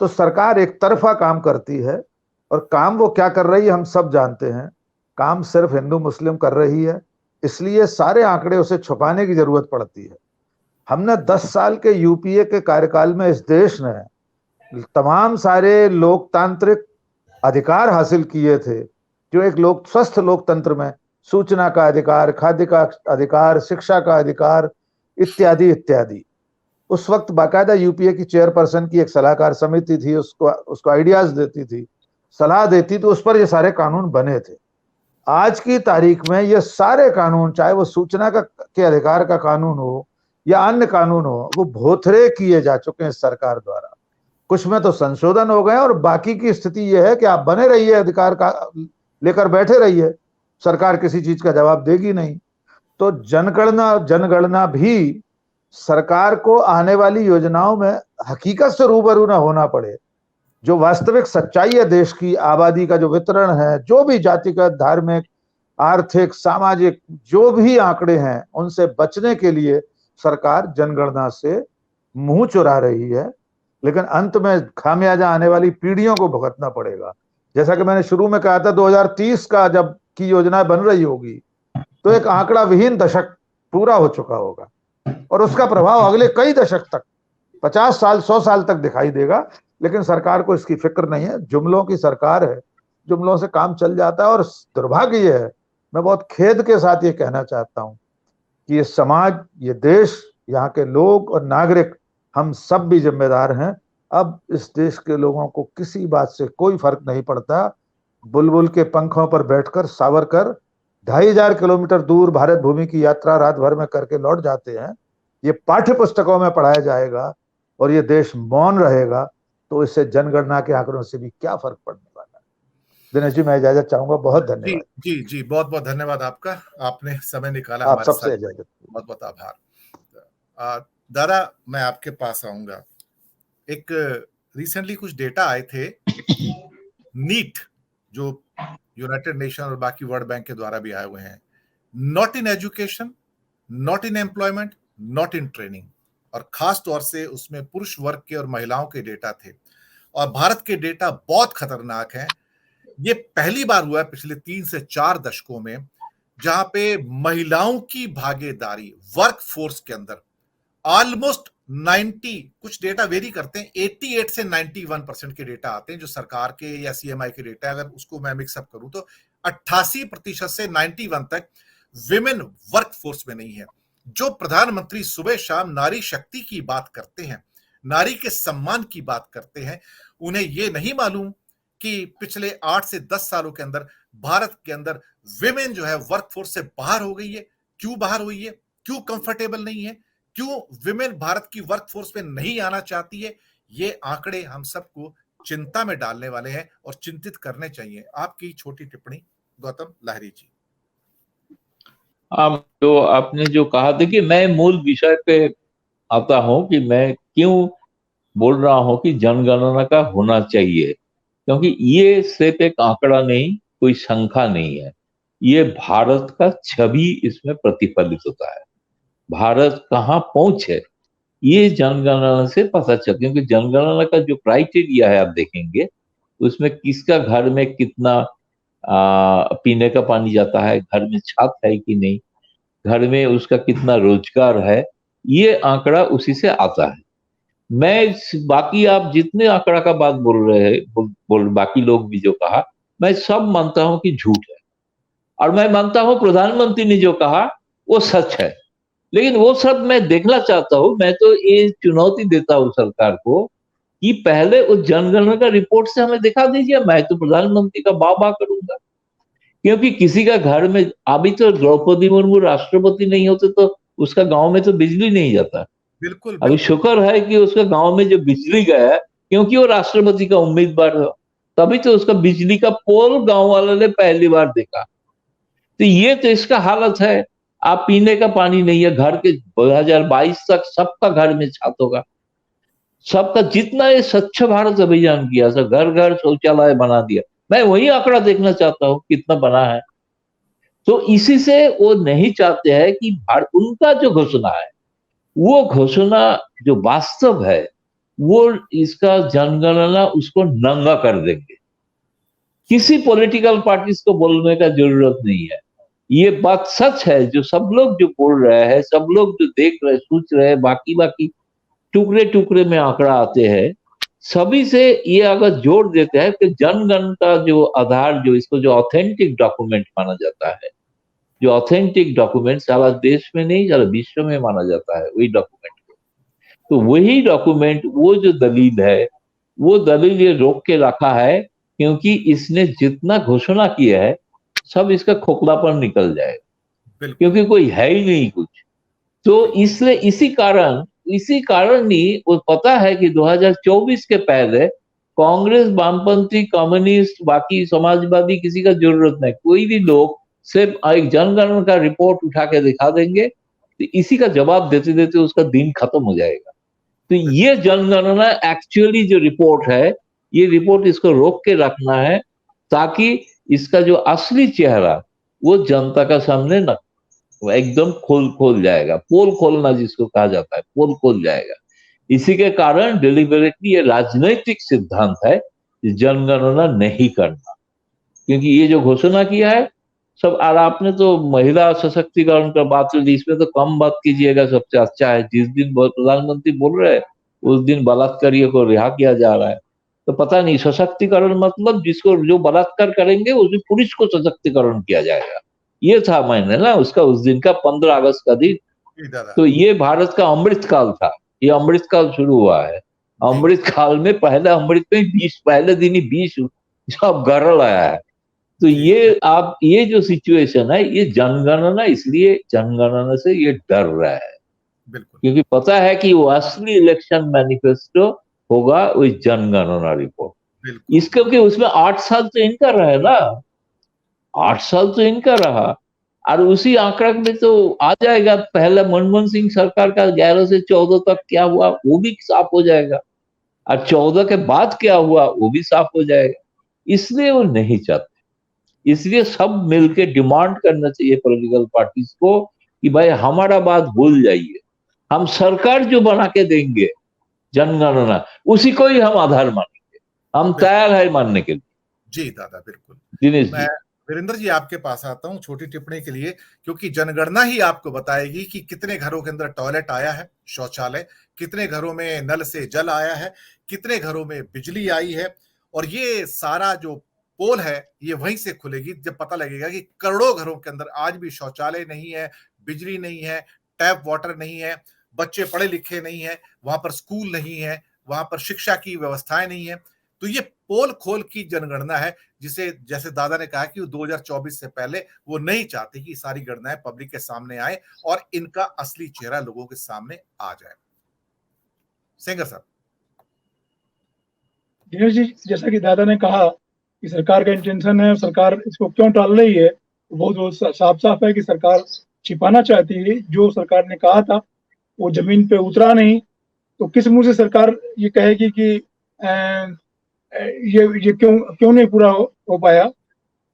तो सरकार एक तरफा काम करती है, और काम वो क्या कर रही है हम सब जानते हैं। काम सिर्फ हिंदू मुस्लिम कर रही है, इसलिए सारे आंकड़े उसे छुपाने की जरूरत पड़ती है। हमने 10 साल के यूपीए के कार्यकाल में इस देश ने तमाम सारे लोकतांत्रिक अधिकार हासिल किए थे, जो एक स्वस्थ लोकतंत्र में सूचना का अधिकार, खाद्य का अधिकार, शिक्षा का अधिकार इत्यादि इत्यादि। उस वक्त बाकायदा यूपीए की चेयरपर्सन की एक सलाहकार समिति थी, उसको आइडियाज देती थी, सलाह देती, तो उस पर ये सारे कानून बने थे। आज की तारीख में ये सारे कानून, चाहे वो सूचना के अधिकार का कानून हो या अन्य कानून हो, वो भोथरे किए जा चुके हैं सरकार द्वारा। कुछ में तो संशोधन हो गए और बाकी की स्थिति यह है कि आप बने रहिए, अधिकार का लेकर बैठे रहिए, सरकार किसी चीज का जवाब देगी नहीं। तो जनगणना भी सरकार को आने वाली योजनाओं में हकीकत से रूबरू ना होना पड़े, जो वास्तविक सच्चाई है देश की, आबादी का जो वितरण है, जो भी जातिगत, धार्मिक, आर्थिक, सामाजिक जो भी आंकड़े हैं, उनसे बचने के लिए सरकार जनगणना से मुंह चुरा रही है। लेकिन अंत में खामियाजा आने वाली पीढ़ियों को भुगतना पड़ेगा। जैसा कि मैंने शुरू में कहा था, 2030 का जब की योजना बन रही होगी तो एक आंकड़ा विहीन दशक पूरा हो चुका होगा, और उसका प्रभाव अगले कई दशक तक, 50 साल 100 साल तक दिखाई देगा। लेकिन सरकार को इसकी फिक्र नहीं है। जुमलों की सरकार है, जुमलों से काम चल जाता है। और दुर्भाग्य ये है, मैं बहुत खेद के साथ ये कहना चाहता हूं कि ये समाज, ये देश, यहाँ के लोग और नागरिक, हम सब भी जिम्मेदार हैं। अब इस देश के लोगों को किसी बात से कोई फर्क नहीं पड़ता। बुलबुल के पंखों पर बैठकर सावरकर 2500 किलोमीटर दूर भारत भूमि की यात्रा रात भर में करके लौट जाते हैं। ये पाठ्य पुस्तकों में पढ़ाया जाएगा और ये देश मौन रहेगा, तो इससे जनगणना के आंकड़ों से भी क्या फर्क पड़ने वाला है। दिनेश जी, मैं इजाजत चाहूंगा। बहुत धन्यवाद। जी जी, बहुत बहुत धन्यवाद आपका, आपने समय निकाला आप हमारे सबसे साथ। इजाजत। बहुत बहुत आभार। दादा, मैं आपके पास आऊंगा। एक रिसेंटली कुछ डेटा आए थे, नीट, जो यूनाइटेड नेशन और बाकी वर्ल्ड बैंक के द्वारा भी आए हुए हैं। Not in education, not in employment, not in training, और खास तौर से उसमें पुरुष वर्ग के और महिलाओं के डेटा थे। और भारत के डेटा बहुत खतरनाक हैं। ये पहली बार हुआ है पिछले 3 से 4 दशकों में जहां पे महिलाओं की भागीदारी वर्क फोर्स के अंदर ऑलमोस्ट 90, कुछ डेटा वेरी करते हैं, 88 से 91% के डेटा आते हैं जो सरकार के या सीएमआई के डेटा, अगर उसको मैं मिक्सअप करूं तो 88% से 91 तक विमेन वर्क फोर्स में नहीं है। जो प्रधानमंत्री सुबह शाम नारी शक्ति की बात करते हैं, नारी के सम्मान की बात करते हैं, उन्हें यह नहीं मालूम कि पिछले 8 से 10 सालों के अंदर भारत के अंदर विमेन जो है वर्कफोर्स से बाहर हो गई है। क्यों बाहर हुई है, क्यों कंफर्टेबल नहीं है, क्यों विमेन भारत की वर्कफोर्स में नहीं आना चाहती है, ये आंकड़े हम सबको चिंता में डालने वाले हैं और चिंतित करने चाहिए। आपकी छोटी टिप्पणी गौतम लाहिरी जी। आप जो आपने जो कहा, देखिए मैं मूल विषय पे आता हूं कि मैं क्यों बोल रहा हूं कि जनगणना का होना चाहिए, क्योंकि ये सिर्फ एक आंकड़ा नहीं, कोई संख्या नहीं है, ये भारत का छवि इसमें प्रतिफलित होता है। भारत कहाँ पहुंचे ये जनगणना से पता चलता, क्योंकि जनगणना का जो क्राइटेरिया है आप देखेंगे उसमें किसका घर में कितना पीने का पानी जाता है, घर में छत है कि नहीं, घर में उसका कितना रोजगार है, ये आंकड़ा उसी से आता है। मैं बाकी आप जितने आंकड़ा का बात बोल रहे हैं, बाकी लोग भी जो कहा, मैं सब मानता हूं कि झूठ है, और मैं मानता हूं प्रधानमंत्री ने जो कहा वो सच है। लेकिन वो सब मैं देखना चाहता हूं, मैं तो ये चुनौती देता हूं सरकार को कि पहले उस जनगणना का रिपोर्ट से हमें दिखा दीजिए, मैं तो प्रधानमंत्री का वाह करूंगा। क्योंकि किसी का घर में, अभी तो द्रौपदी मुर्मू राष्ट्रपति नहीं होते तो उसका गांव में तो बिजली नहीं जाता। बिल्कुल, अभी शुक्र है कि उसका गांव में जो बिजली गया क्योंकि वो राष्ट्रपति का उम्मीदवार हो, तभी तो उसका बिजली का पोल गांव वालों ने पहली बार देखा। तो ये तो इसका हालत है। आप पीने का पानी नहीं है, घर के 2022 तक सबका घर में छत होगा, सबका, जितना ये स्वच्छ भारत अभियान किया, सब घर घर शौचालय बना दिया, मैं वही आंकड़ा देखना चाहता हूँ कितना बना है। तो इसी से वो नहीं चाहते हैं कि उनका जो घोषणा है वो घोषणा जो वास्तव है वो इसका जनगणना उसको नंगा कर देंगे। किसी पॉलिटिकल पार्टीज को बोलने का जरूरत नहीं है, ये बात सच है जो सब लोग जो बोल रहे हैं, सब लोग जो देख रहे सोच रहे हैं, बाकी टुकड़े टुकड़े में आंकड़ा आते हैं, सभी से ये अगर जोड़ देते हैं कि जनगणना का जो आधार, जो इसको जो ऑथेंटिक डॉक्यूमेंट माना जाता है, जो ऑथेंटिक डॉक्यूमेंट सारा देश में नहीं सारा विश्व में माना जाता है, वही डॉक्यूमेंट को, तो वही डॉक्यूमेंट, वो जो दलील है, वो दलील ये रोक के रखा है क्योंकि इसने जितना घोषणा किया है सब इसका खोखलापन निकल जाएगा, क्योंकि कोई है ही नहीं कुछ। तो इसलिए इसी कारण ही वो पता है कि 2024 के पहले कांग्रेस, वामपंथी, कम्युनिस्ट, बाकी समाजवादी, किसी का जरूरत नहीं, कोई भी लोग सिर्फ एक जनगणना का रिपोर्ट उठा के दिखा देंगे, तो इसी का जवाब देते देते उसका दिन खत्म हो जाएगा। तो ये जनगणना एक्चुअली जो रिपोर्ट है, ये रिपोर्ट इसको रोक के रखना है ताकि इसका जो असली चेहरा वो जनता का सामने न एकदम खोल जाएगा, पोल खोलना जिसको कहा जाता है, पोल खोल जाएगा। इसी के कारण डिलिबरेटली ये राजनीतिक सिद्धांत है जनगणना नहीं करना, क्योंकि ये जो घोषणा किया है सब, और आपने तो महिला सशक्तिकरण का बात ली, इसमें तो कम बात कीजिएगा, सबसे अच्छा है जिस दिन प्रधानमंत्री बोल रहे हैं उस दिन बलात्कारियों को रिहा किया जा रहा है। तो पता नहीं सशक्तिकरण मतलब जिसको जो बलात्कार करेंगे उसमें पुलिस को सशक्तिकरण किया जाएगा, ये था मैंने ना उसका उस दिन का 15 अगस्त का दिन। तो ये भारत का अमृत काल था, ये अमृत काल शुरू हुआ है। अमृत काल में पहले अमृत में 20 पहले दिन ही 20 सब गरल आया है। तो ये जो सिचुएशन है, ये जनगणना, इसलिए जनगणना से ये डर रहा है, क्योंकि पता है कि वो असली इलेक्शन मैनिफेस्टो होगा वही जनगणना रिपोर्ट। इसके क्योंकि उसमें 8 साल तो इनका रहे ना, 8 साल तो इनका रहा, और उसी आंकड़ा में तो आ जाएगा पहले मनमोहन सिंह सरकार का 11 से 14 तक क्या हुआ वो भी साफ हो जाएगा, और 14 के बाद क्या हुआ वो भी साफ हो जाएगा। इसलिए वो नहीं चाहते, इसलिए सब मिलके डिमांड करना चाहिए पॉलिटिकल पार्टीज को कि भाई हमारा बात भूल जाइए, हम सरकार जो बना के देंगे जनगणना, उसी को ही हम आधार मानेंगे, हम तैयार है मानने के लिए। जी दादा, बिल्कुल। दिनेश जी, मैं वीरेंद्र जी आपके पास आता हूं छोटी टिप्पणी के लिए, क्योंकि जनगणना ही आपको बताएगी कि कितने घरों के अंदर टॉयलेट आया है, शौचालय, कितने घरों में नल से जल आया है, कितने घरों में बिजली आई है। और ये सारा जो पोल है ये वहीं से खुलेगी जब पता लगेगा कि करोड़ों घरों के अंदर आज भी शौचालय नहीं है, बिजली नहीं है, टैप वाटर नहीं है, बच्चे पढ़े लिखे नहीं है, वहां पर स्कूल नहीं है, वहां पर शिक्षा की व्यवस्थाएं नहीं है। तो ये पोल खोल की जनगणना है, जिसे जैसे दादा ने कहा कि 2024 से पहले वो नहीं चाहते कि सारी गणनाएं पब्लिक के सामने आए और इनका असली चेहरा लोगों के सामने आ जाए। सेंगर साहब। दिनेश जी, जैसा कि दादा ने कहा कि सरकार का इंटेंशन है, सरकार इसको क्यों टाल रही है, बहुत साफ साफ है कि सरकार छिपाना चाहती है। जो सरकार ने कहा था वो जमीन पे उतरा नहीं, तो किस मुंह से सरकार ये कहेगी कि ये क्यों नहीं पूरा हो पाया।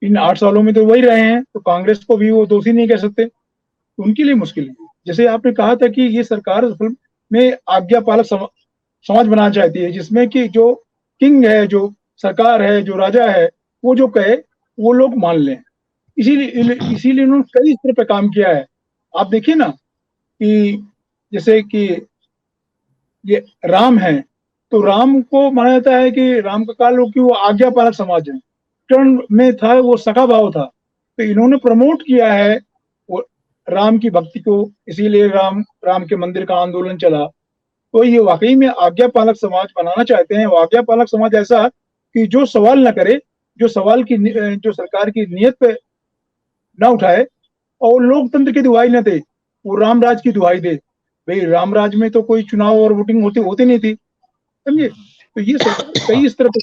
इन 8 सालों में तो वही रहे हैं, तो कांग्रेस को भी वो दोषी नहीं कह सकते, तो उनके लिए मुश्किल है। जैसे आपने कहा था कि ये सरकार असल में आज्ञा पालक समाज बनाना चाहती है, जिसमें कि जो किंग है, जो सरकार है, जो राजा है, वो जो कहे वो लोग मान लें। इसीलिए उन्होंने कई स्तर पे काम किया है। आप देखिए ना कि जैसे कि ये राम है, तो राम को माना जाता है कि राम का काल कि वो आज्ञा पालक समाज है, टर्न में था वो सखा भाव था, तो इन्होंने प्रमोट किया है वो राम की भक्ति को, इसीलिए राम के मंदिर का आंदोलन चला। तो ये वाकई में आज्ञा पालक समाज बनाना चाहते हैं। आज्ञा पालक समाज ऐसा कि जो सवाल न करे, जो सवाल की जो सरकार की नीयत पे ना उठाए और लोकतंत्र की दुहाई न दे, वो रामराज की दुहाई दे। भाई रामराज में तो कोई चुनाव और वोटिंग होती नहीं थी, समझे। तो ये सरकार कई इस तरह पे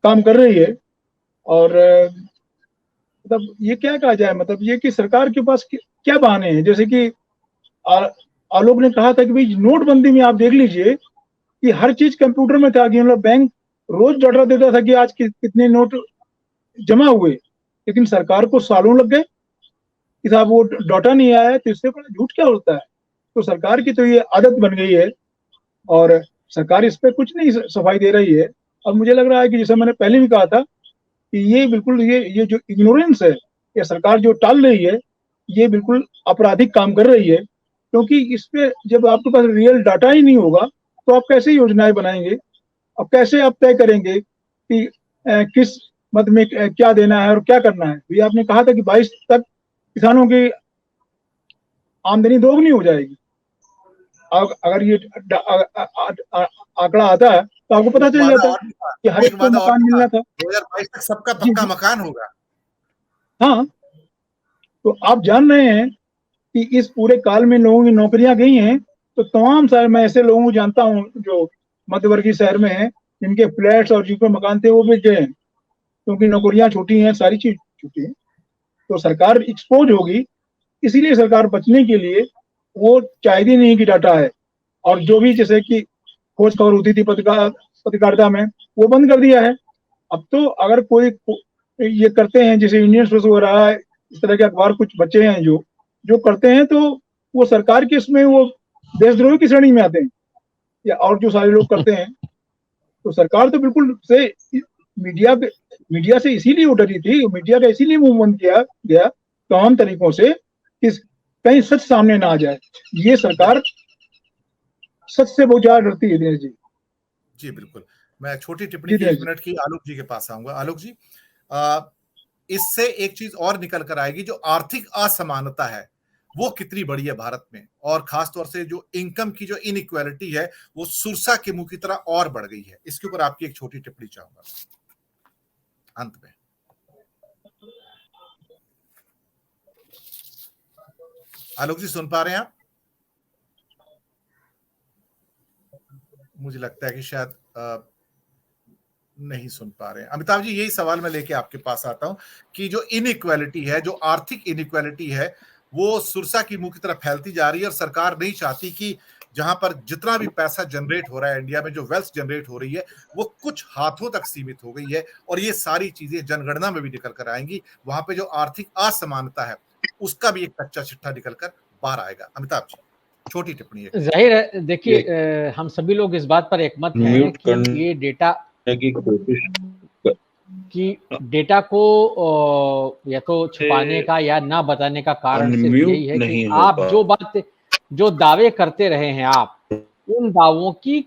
काम कर रही है। और मतलब ये क्या कहा जाए, मतलब ये कि सरकार के पास क्या बहाने हैं। जैसे कि आलोक ने कहा था कि भाई नोटबंदी में आप देख लीजिए कि हर चीज कंप्यूटर में था, कि मतलब बैंक रोज डाटा देता था कि आज कितने नोट जमा हुए, लेकिन सरकार को सालों लग गए कि साहब वो डाटा नहीं आया। तो इससे बड़ा झूठ क्या होता है। तो सरकार की तो ये आदत बन गई है और सरकार इस पे कुछ नहीं सफाई दे रही है। और मुझे लग रहा है कि जैसे मैंने पहले भी कहा था कि ये बिल्कुल ये जो इग्नोरेंस है, ये सरकार जो टाल रही है, ये बिल्कुल आपराधिक काम कर रही है। क्योंकि इस पे जब आपके पास रियल डाटा ही नहीं होगा तो आप कैसे योजनाएं बनाएंगे, अब कैसे आप तय करेंगे कि किस मद में क्या देना है और क्या करना है। ये आपने कहा था कि 22 तक किसानों की आमदनी दोगुनी हो जाएगी। अगर ये आंकड़ा आता है तो आपको पता चल जाता है कि हर एक को मकान मिलना था। 2022 तक सबका पक्का मकान होगा। हाँ, तो आप जान रहे हैं कि इस पूरे काल में लोगों की नौकरियां गई हैं। तो तमाम सारे मैं ऐसे लोगों को जानता हूँ जो मध्यवर्गीय शहर में हैं, जिनके फ्लैट्स और जिनके मकान थे वो बिक गए हैं, क्योंकि नौकरियां छूटी हैं, सारी चीज छूटी है। तो सरकार एक्सपोज होगी, इसीलिए सरकार बचने के लिए वो चाहती नहीं कि डाटा है। और जो भी जैसे कि खोज खबर होती थी पत्रकारिता में, वो बंद कर दिया है। अब तो अगर कोई ये करते हैं, जैसे इंडियन एक्सप्रेस हो रहा है, इस तरह के अखबार कुछ बच्चे हैं जो करते हैं, तो वो सरकार के इसमें वो देशद्रोही की श्रेणी में आते हैं, या और जो सारे लोग करते हैं। तो सरकार तो बिल्कुल से मीडिया से इसीलिए वो डरी थी, मीडिया का इसीलिए मुंह बंद किया गया तमाम तरीकों से कि कहीं सच सामने ना आ जाए। ये सरकार सच से बहुत ज्यादा डरती है। दिनेश जी। जी बिल्कुल। मैं छोटी टिप्पणी की 1 मिनट की आलोक जी के पास आऊंगा। आलोक जी, इससे एक चीज और निकल कर आएगी, जो आर्थिक असमानता है वो कितनी बड़ी है भारत में, और खासतौर से जो इनकम की जो इनइक्वालिटी है वो सुरसा के मुंह की तरह और बढ़ गई है। इसके ऊपर आपकी एक छोटी टिप्पणी चाहूंगा अंत में। आलोक जी सुन पा रहे हैं आप? मुझे लगता है कि शायद नहीं सुन पा रहे हैं। अमिताभ जी, यही सवाल मैं लेके आपके पास आता हूं कि जो इनइक्वालिटी है, जो आर्थिक इनइक्वालिटी है, वो सुरसा की मुंह की तरफ फैलती जा रही है और सरकार नहीं चाहती कि जहां पर जितना भी पैसा जनरेट हो रहा है इंडिया में, जो वेल्थ जनरेट हो रही है, वो कुछ हाथों तक सीमित हो गई है। और ये सारी चीजें जनगणना में भी निकल कर आएंगी। वहां पे जो आर्थिक असमानता है उसका भी एक कच्चा चिट्ठा निकल कर बाहर आएगा। अमिताभ जी। छोटी टिप्पणी है। जाहिर है, देखिए हम सभी लोग इस बात पर एकमत हैं कि ये डेटा की कोशिश कि डेटा को या तो छुपाने का या ना बताने का कारण सिर्फ यही है कि आप जो दावे करते रहे हैं, आप उन दावों की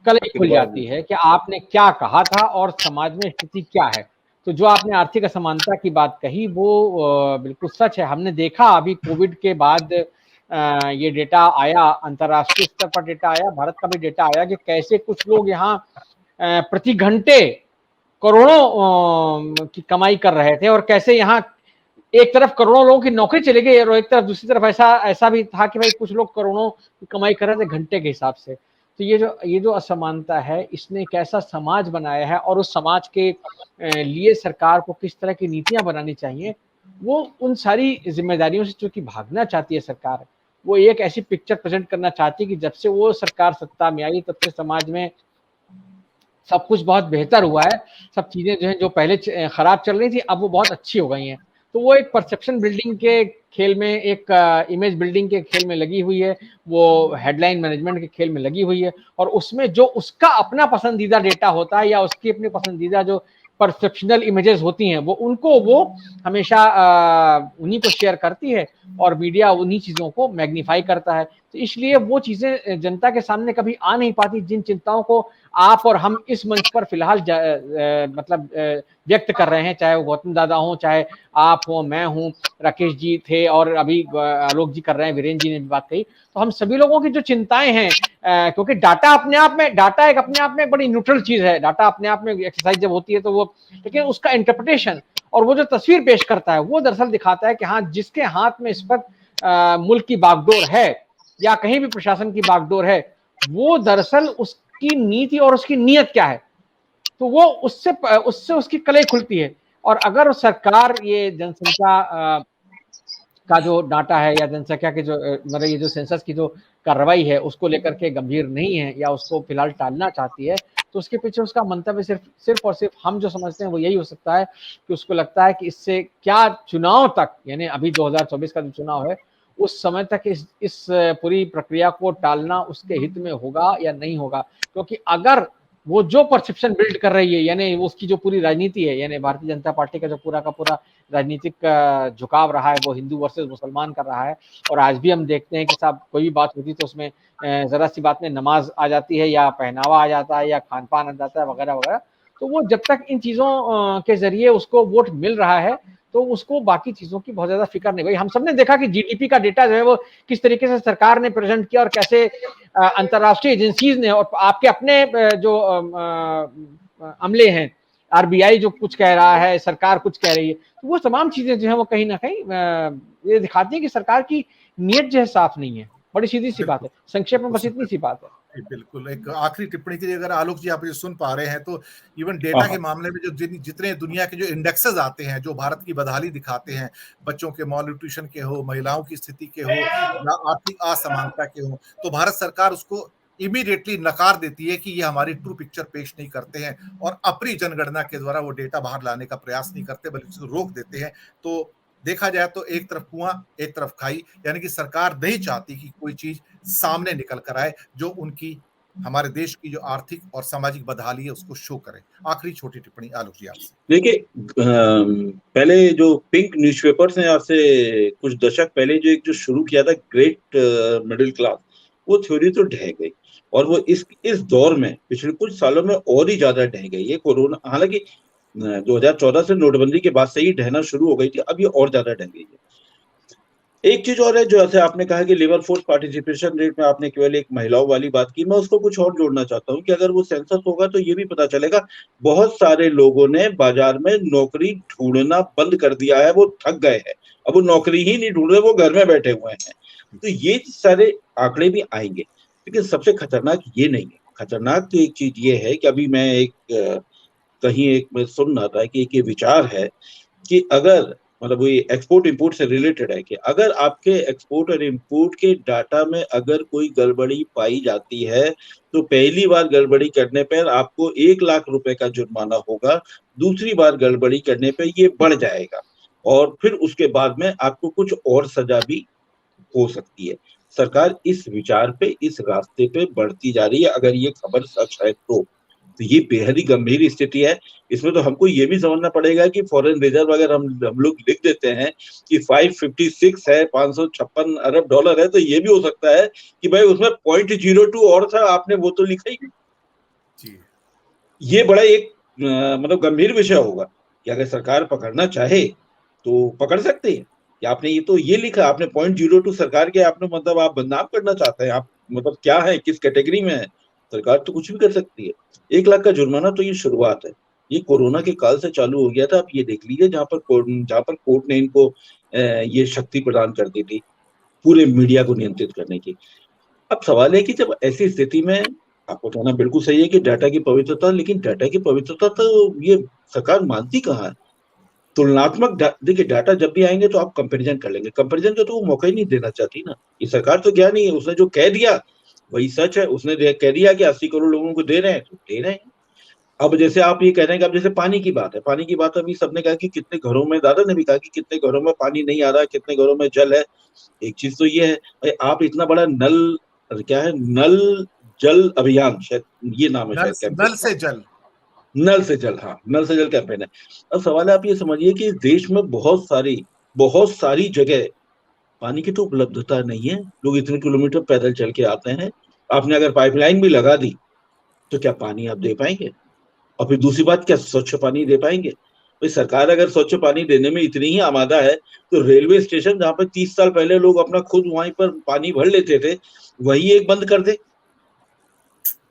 कलई खुल जाती है कि आपने क्या कहा था और समाज में स्थिति क्या है। तो जो आपने आर्थिक असमानता की बात कही वो बिल्कुल सच है। हमने देखा अभी कोविड के बाद ये डेटा आया, अंतर्राष्ट्रीय स्तर पर डेटा आया, भारत का भी डेटा आया कि कैसे कुछ लोग यहाँ प्रति घंटे करोड़ों की कमाई कर रहे थे और कैसे यहाँ एक तरफ करोड़ों लोगों की नौकरी चली गई और एक तरफ दूसरी तरफ ऐसा भी था कि भाई कुछ लोग करोड़ों की कमाई कर रहे थे घंटे के हिसाब से। तो ये जो असमानता है, इसने एक ऐसा समाज बनाया है और उस समाज के लिए सरकार को किस तरह की नीतियां बनानी चाहिए, वो उन सारी जिम्मेदारियों से चूंकि भागना चाहती है सरकार, वो एक ऐसी पिक्चर प्रेजेंट करना चाहती है कि जब से वो सरकार सत्ता में आई तब से समाज में सब कुछ बहुत बेहतर हुआ है, सब चीजें जो है जो पहले खराब चल रही थी अब वो बहुत अच्छी हो गई हैं। तो वो एक परसेप्शन बिल्डिंग के खेल में, एक इमेज बिल्डिंग के खेल में लगी हुई है, वो हेडलाइन मैनेजमेंट के खेल में लगी हुई है और उसमें जो उसका अपना पसंदीदा डेटा होता है या उसकी अपनी पसंदीदा जो परसेप्शनल इमेजेस होती हैं वो हमेशा उन्हीं को शेयर करती है और मीडिया उन्हीं चीजों को मैग्नीफाई करता है। तो इसलिए वो चीजें जनता के सामने कभी आ नहीं पाती जिन चिंताओं को आप और हम इस मंच पर फिलहाल मतलब व्यक्त कर रहे हैं, चाहे वो गौतम दादा हो, चाहे आप हो, मैं हूं, राकेश जी थे और अभी आलोक जी कर रहे हैं, वीरेंद्र जी ने भी बात कही। तो हम सभी लोगों की जो चिंताएं हैं, क्योंकि डाटा एक अपने आप में बड़ी न्यूट्रल चीज है, डाटा अपने आप में एक्सरसाइज जब होती है तो वो, लेकिन उसका इंटरप्रिटेशन और वो जो तस्वीर पेश करता है वो दरअसल दिखाता है कि हाँ, जिसके हाथ में इस पर मुल्क की बागडोर है या कहीं भी प्रशासन की बागडोर है, वो दरअसल उसकी नीति और उसकी नीयत क्या है, तो वो उससे उसकी कलई खुलती है। और अगर सरकार ये जनसंख्या का जो डाटा है या जनसंख्या के जो मतलब ये जो सेंसस की जो कार्रवाई है उसको लेकर के गंभीर नहीं है या उसको फिलहाल टालना चाहती है, तो उसके पीछे उसका मंतव्य सिर्फ और सिर्फ हम जो समझते हैं वो यही हो सकता है कि उसको लगता है कि इससे क्या चुनाव तक, यानी अभी 2024 का जो चुनाव है उस समय तक इस पूरी प्रक्रिया को टालना उसके हित में होगा या नहीं होगा। क्योंकि अगर वो जो परसेप्शन बिल्ड कर रही है, यानी उसकी जो पूरी राजनीति है, यानी भारतीय जनता पार्टी का जो पूरा का पूरा राजनीतिक झुकाव रहा है वो हिंदू वर्सेस मुसलमान कर रहा है, और आज भी हम देखते हैं कि साहब कोई भी बात होती तो उसमें जरा सी बात में नमाज आ जाती है या पहनावा आ जाता है या खान पान आ जाता है वगैरह वगैरह। तो वो जब तक इन चीजों के जरिए उसको वोट मिल रहा है तो उसको बाकी चीजों की बहुत ज्यादा फिक्र नहीं। भाई हम सबने देखा कि जीडीपी का डेटा जो है वो किस तरीके से सरकार ने प्रेजेंट किया और कैसे अंतर्राष्ट्रीय एजेंसीज ने और आपके अपने जो अमले हैं, आरबीआई जो कुछ कह रहा है, सरकार कुछ कह रही है, तो वो तमाम चीजें जो है वो कहीं ना कहीं ये दिखाती है कि सरकार की नीयत जो है साफ नहीं है। बड़ी सीधी सी बात है, संक्षेप में बस इतनी सी बात है। बिल्कुल, एक आखिरी टिप्पणी के लिए अगर आलोक जी आप ये सुन पा रहे हैं तो इवन डेटा के मामले में जो जितने दुनिया के जो इंडेक्सेस आते हैं जो भारत की बदहाली दिखाते हैं, बच्चों के मॉलन्यूट्रिशन के हो, महिलाओं की स्थिति के हो या आर्थिक असमानता के हो, तो भारत सरकार उसको इमीडिएटली नकार देती है कि ये हमारी ट्रू पिक्चर पेश नहीं करते हैं और अपनी जनगणना के द्वारा वो डेटा बाहर लाने का प्रयास नहीं करते बल्कि उसको रोक देते हैं। तो देखा जाए तो एक तरफ कुआं एक तरफ खाई, यानी कि सरकार नहीं चाहती कि कोई चीज सामने निकल कर आए जो उनकी हमारे देश की जो आर्थिक और सामाजिक बदहाली है उसको शो करे। आखिरी छोटी टिप्पणी आलोक जी आपसे। देखिए, पहले जो पिंक न्यूज़पेपर्स ने आज से कुछ दशक पहले जो एक जो शुरू किया था ग्रेट मिडिल क्लास, वो थ्योरी तो ढह गई और वो इस दौर में पिछले कुछ सालों में और ही ज्यादा ढह गई है। कोरोना, हालांकि 2014 से नोटबंदी के बाद से ही ढहना शुरू हो गई थी, अब ये और ज्यादा ढह गई है। एक चीज और है जो ऐसे आपने कहा कि लेबर फोर्स पार्टिसिपेशन रेट में आपने केवल एक महिलाओं वाली बात की, मैं उसको कुछ और जोड़ना चाहता हूँ कि अगर वो सेंसस होगा तो ये भी पता चलेगा बहुत सारे लोगों ने बाजार में नौकरी ढूंढना बंद कर दिया है, वो थक गए हैं, अब वो नौकरी ही नहीं ढूंढ रहे, वो घर में बैठे हुए हैं। तो ये सारे आंकड़े भी आएंगे, लेकिन सबसे खतरनाक ये नहीं है। खतरनाक तो एक चीज ये है कि अभी मैं कहीं मैं सुन रहा था कि एक ये विचार है कि अगर मतलब ये एक्सपोर्ट इंपोर्ट से रिलेटेड है कि अगर आपके एक्सपोर्ट और इंपोर्ट के डाटा में अगर कोई गड़बड़ी पाई जाती है तो पहली बार गड़बड़ी करने पर आपको 1 लाख रुपए का जुर्माना होगा, दूसरी बार गड़बड़ी करने पर ये बढ़ जाएगा और फिर उसके बाद में आपको कुछ और सजा भी हो सकती है। सरकार इस विचार पे, इस रास्ते पे बढ़ती जा रही है। अगर ये खबर सच है तो ये बेहद ही गंभीर स्थिति है। इसमें तो हमको ये भी समझना पड़ेगा कि फॉरेन रिजर्व अगर हम लोग लिख देते हैं कि 556 है, 556 अरब डॉलर है, तो ये भी हो सकता है कि भाई उसमें 0.02 और था, आपने वो तो लिखा ही नहीं। ये बड़ा एक मतलब गंभीर विषय होगा कि अगर सरकार पकड़ना चाहे तो पकड़ सकते हैं कि आपने ये तो ये लिखा, आपने 0.02 सरकार के आपने मतलब आप बदनाम करना चाहते हैं, आप मतलब क्या है, किस कैटेगरी में है। सरकार तो कुछ भी कर सकती है। 1 लाख का जुर्माना तो ये शुरुआत है, ये कोरोना के काल से चालू हो गया था। आप ये देख लीजिए जहाँ पर कोर्ट ने इनको ये शक्ति प्रदान कर दी थी पूरे मीडिया को नियंत्रित करने की। अब सवाल है कि जब ऐसी स्थिति में आपको कहना बिल्कुल सही है कि डाटा की पवित्रता, लेकिन डाटा की पवित्रता तो ये सरकार मानती कहाँ है। तुलनात्मक देखिए, डाटा जब भी आएंगे तो आप कंपैरिजन कर लेंगे, कंपैरिजन का तो वो मौका ही नहीं देना चाहती ना। ये सरकार तो क्या नहीं है, उसने जो कह दिया वही सच है। उसने कह दिया कि 80 करोड़ लोगों को दे रहे हैं तो दे रहे हैं। अब जैसे आप ये कह रहे हैं कि अब जैसे पानी की बात है, पानी की बात अभी सबने कहा कि कितने घरों में, दादा ने भी कहा कि कितने घरों में पानी नहीं आ रहा, कितने घरों में जल है। एक चीज तो ये है भाई, आप इतना बड़ा नल, क्या है, नल जल अभियान, शायद ये नाम है, शायद कैंपेन, नल से जल, नल से जल, हाँ नल से जल कैंपेन है। अब सवाल है, आप ये समझिए कि देश में बहुत सारी जगह पानी की तो उपलब्धता नहीं है। लोग इतने किलोमीटर पैदल चल के आते हैं। आपने अगर पाइपलाइन भी लगा दी तो क्या पानी आप दे पाएंगे? और फिर दूसरी बात, क्या स्वच्छ पानी दे पाएंगे? भाई सरकार अगर स्वच्छ पानी देने में इतनी ही आमादा है तो रेलवे स्टेशन जहाँ पर 30 साल पहले लोग अपना खुद वहीं पर पानी भर लेते थे, वही एक बंद कर दे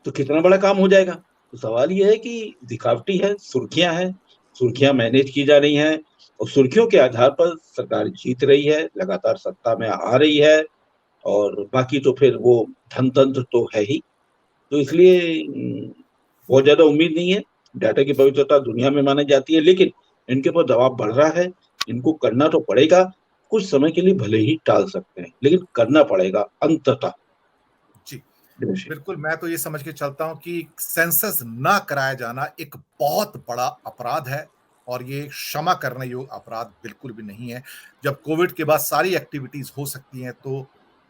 तो कितना बड़ा काम हो जाएगा। तो सवाल यह है कि दिखावटी है, सुर्खियां मैनेज की जा रही हैं और सुर्खियों के आधार पर सरकार जीत रही है, लगातार सत्ता में आ रही है, और बाकी तो फिर वो धनतंत्र तो है ही। तो इसलिए बहुत ज्यादा उम्मीद नहीं है। डाटा की पवित्रता दुनिया में मानी जाती है, लेकिन इनके ऊपर दबाव बढ़ रहा है। इनको करना तो पड़ेगा, कुछ समय के लिए भले ही टाल सकते हैं, लेकिन करना पड़ेगा अंततः। जी बिल्कुल, मैं तो ये समझ के चलता हूं कि सेंसस ना कराया जाना एक बहुत बड़ा अपराध है और ये क्षमा करने योग्य अपराध बिल्कुल भी नहीं है। जब कोविड के बाद सारी एक्टिविटीज हो सकती हैं तो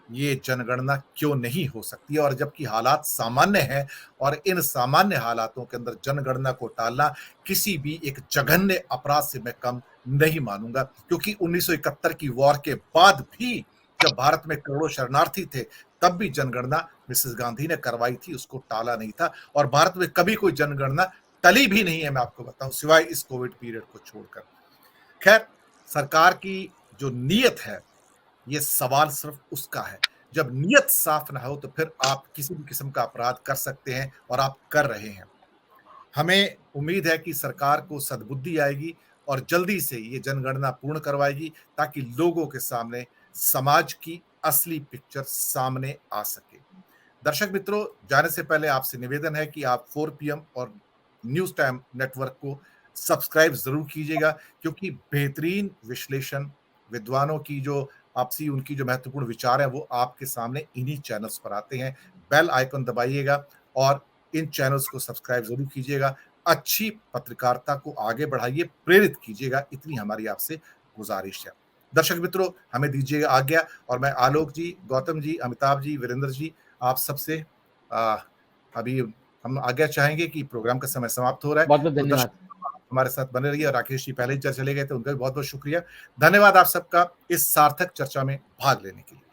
ये जनगणना क्यों नहीं हो सकती है, और जबकि हालात सामान्य हैं और इन सामान्य हालातों के अंदर जनगणना को टालना किसी भी एक जघन्य अपराध से मैं कम नहीं मानूंगा, क्योंकि 1971 की वॉर के बाद भी जब भारत में करोड़ों शरणार्थी थे तब भी जनगणना मिसेस गांधी ने करवाई थी, उसको टाला नहीं था। और भारत में कभी कोई जनगणना टली भी नहीं है, मैं आपको बताऊं, सिवाय इस कोविड पीरियड को छोड़कर। खैर, सरकार की जो नीयत है, ये सवाल सिर्फ उसका है। जब नीयत साफ ना हो तो फिर आप किसी भी किस्म का अपराध कर सकते हैं और आप कर रहे हैं। हमें उम्मीद है कि सरकार को सद्बुद्धि आएगी और जल्दी से ये जनगणना पूर्ण करवाएगी ताकि लोगों के सामने समाज की असली पिक्चर सामने आ सके। दर्शक मित्रों, जाने से पहले आपसे निवेदन है कि आप 4 PM और न्यूज टाइम नेटवर्क को सब्सक्राइब जरूर कीजिएगा, क्योंकि बेहतरीन विश्लेषण, विद्वानों की जो आपसी उनकी जो महत्वपूर्ण विचार है वो आपके सामने इन्हीं चैनल्स पर आते हैं। बेल आइकन दबाइएगा और इन चैनल्स को सब्सक्राइब जरूर कीजिएगा। अच्छी पत्रकारिता को आगे बढ़ाइए, प्रेरित कीजिएगा, इतनी हमारी आपसे गुजारिश है। दर्शक मित्रों, हमें दीजिएगा आज्ञा और मैं आलोक जी, गौतम जी, अमिताभ जी, वीरेंद्र जी, आप सबसे अभी हम आज्ञा चाहेंगे कि प्रोग्राम का समय समाप्त हो रहा है। बहुत बहुत तो धन्यवाद। हमारे साथ बने रहिए। राकेश जी पहले ही चले गए थे, उनका भी बहुत बहुत शुक्रिया। धन्यवाद आप सबका इस सार्थक चर्चा में भाग लेने के लिए।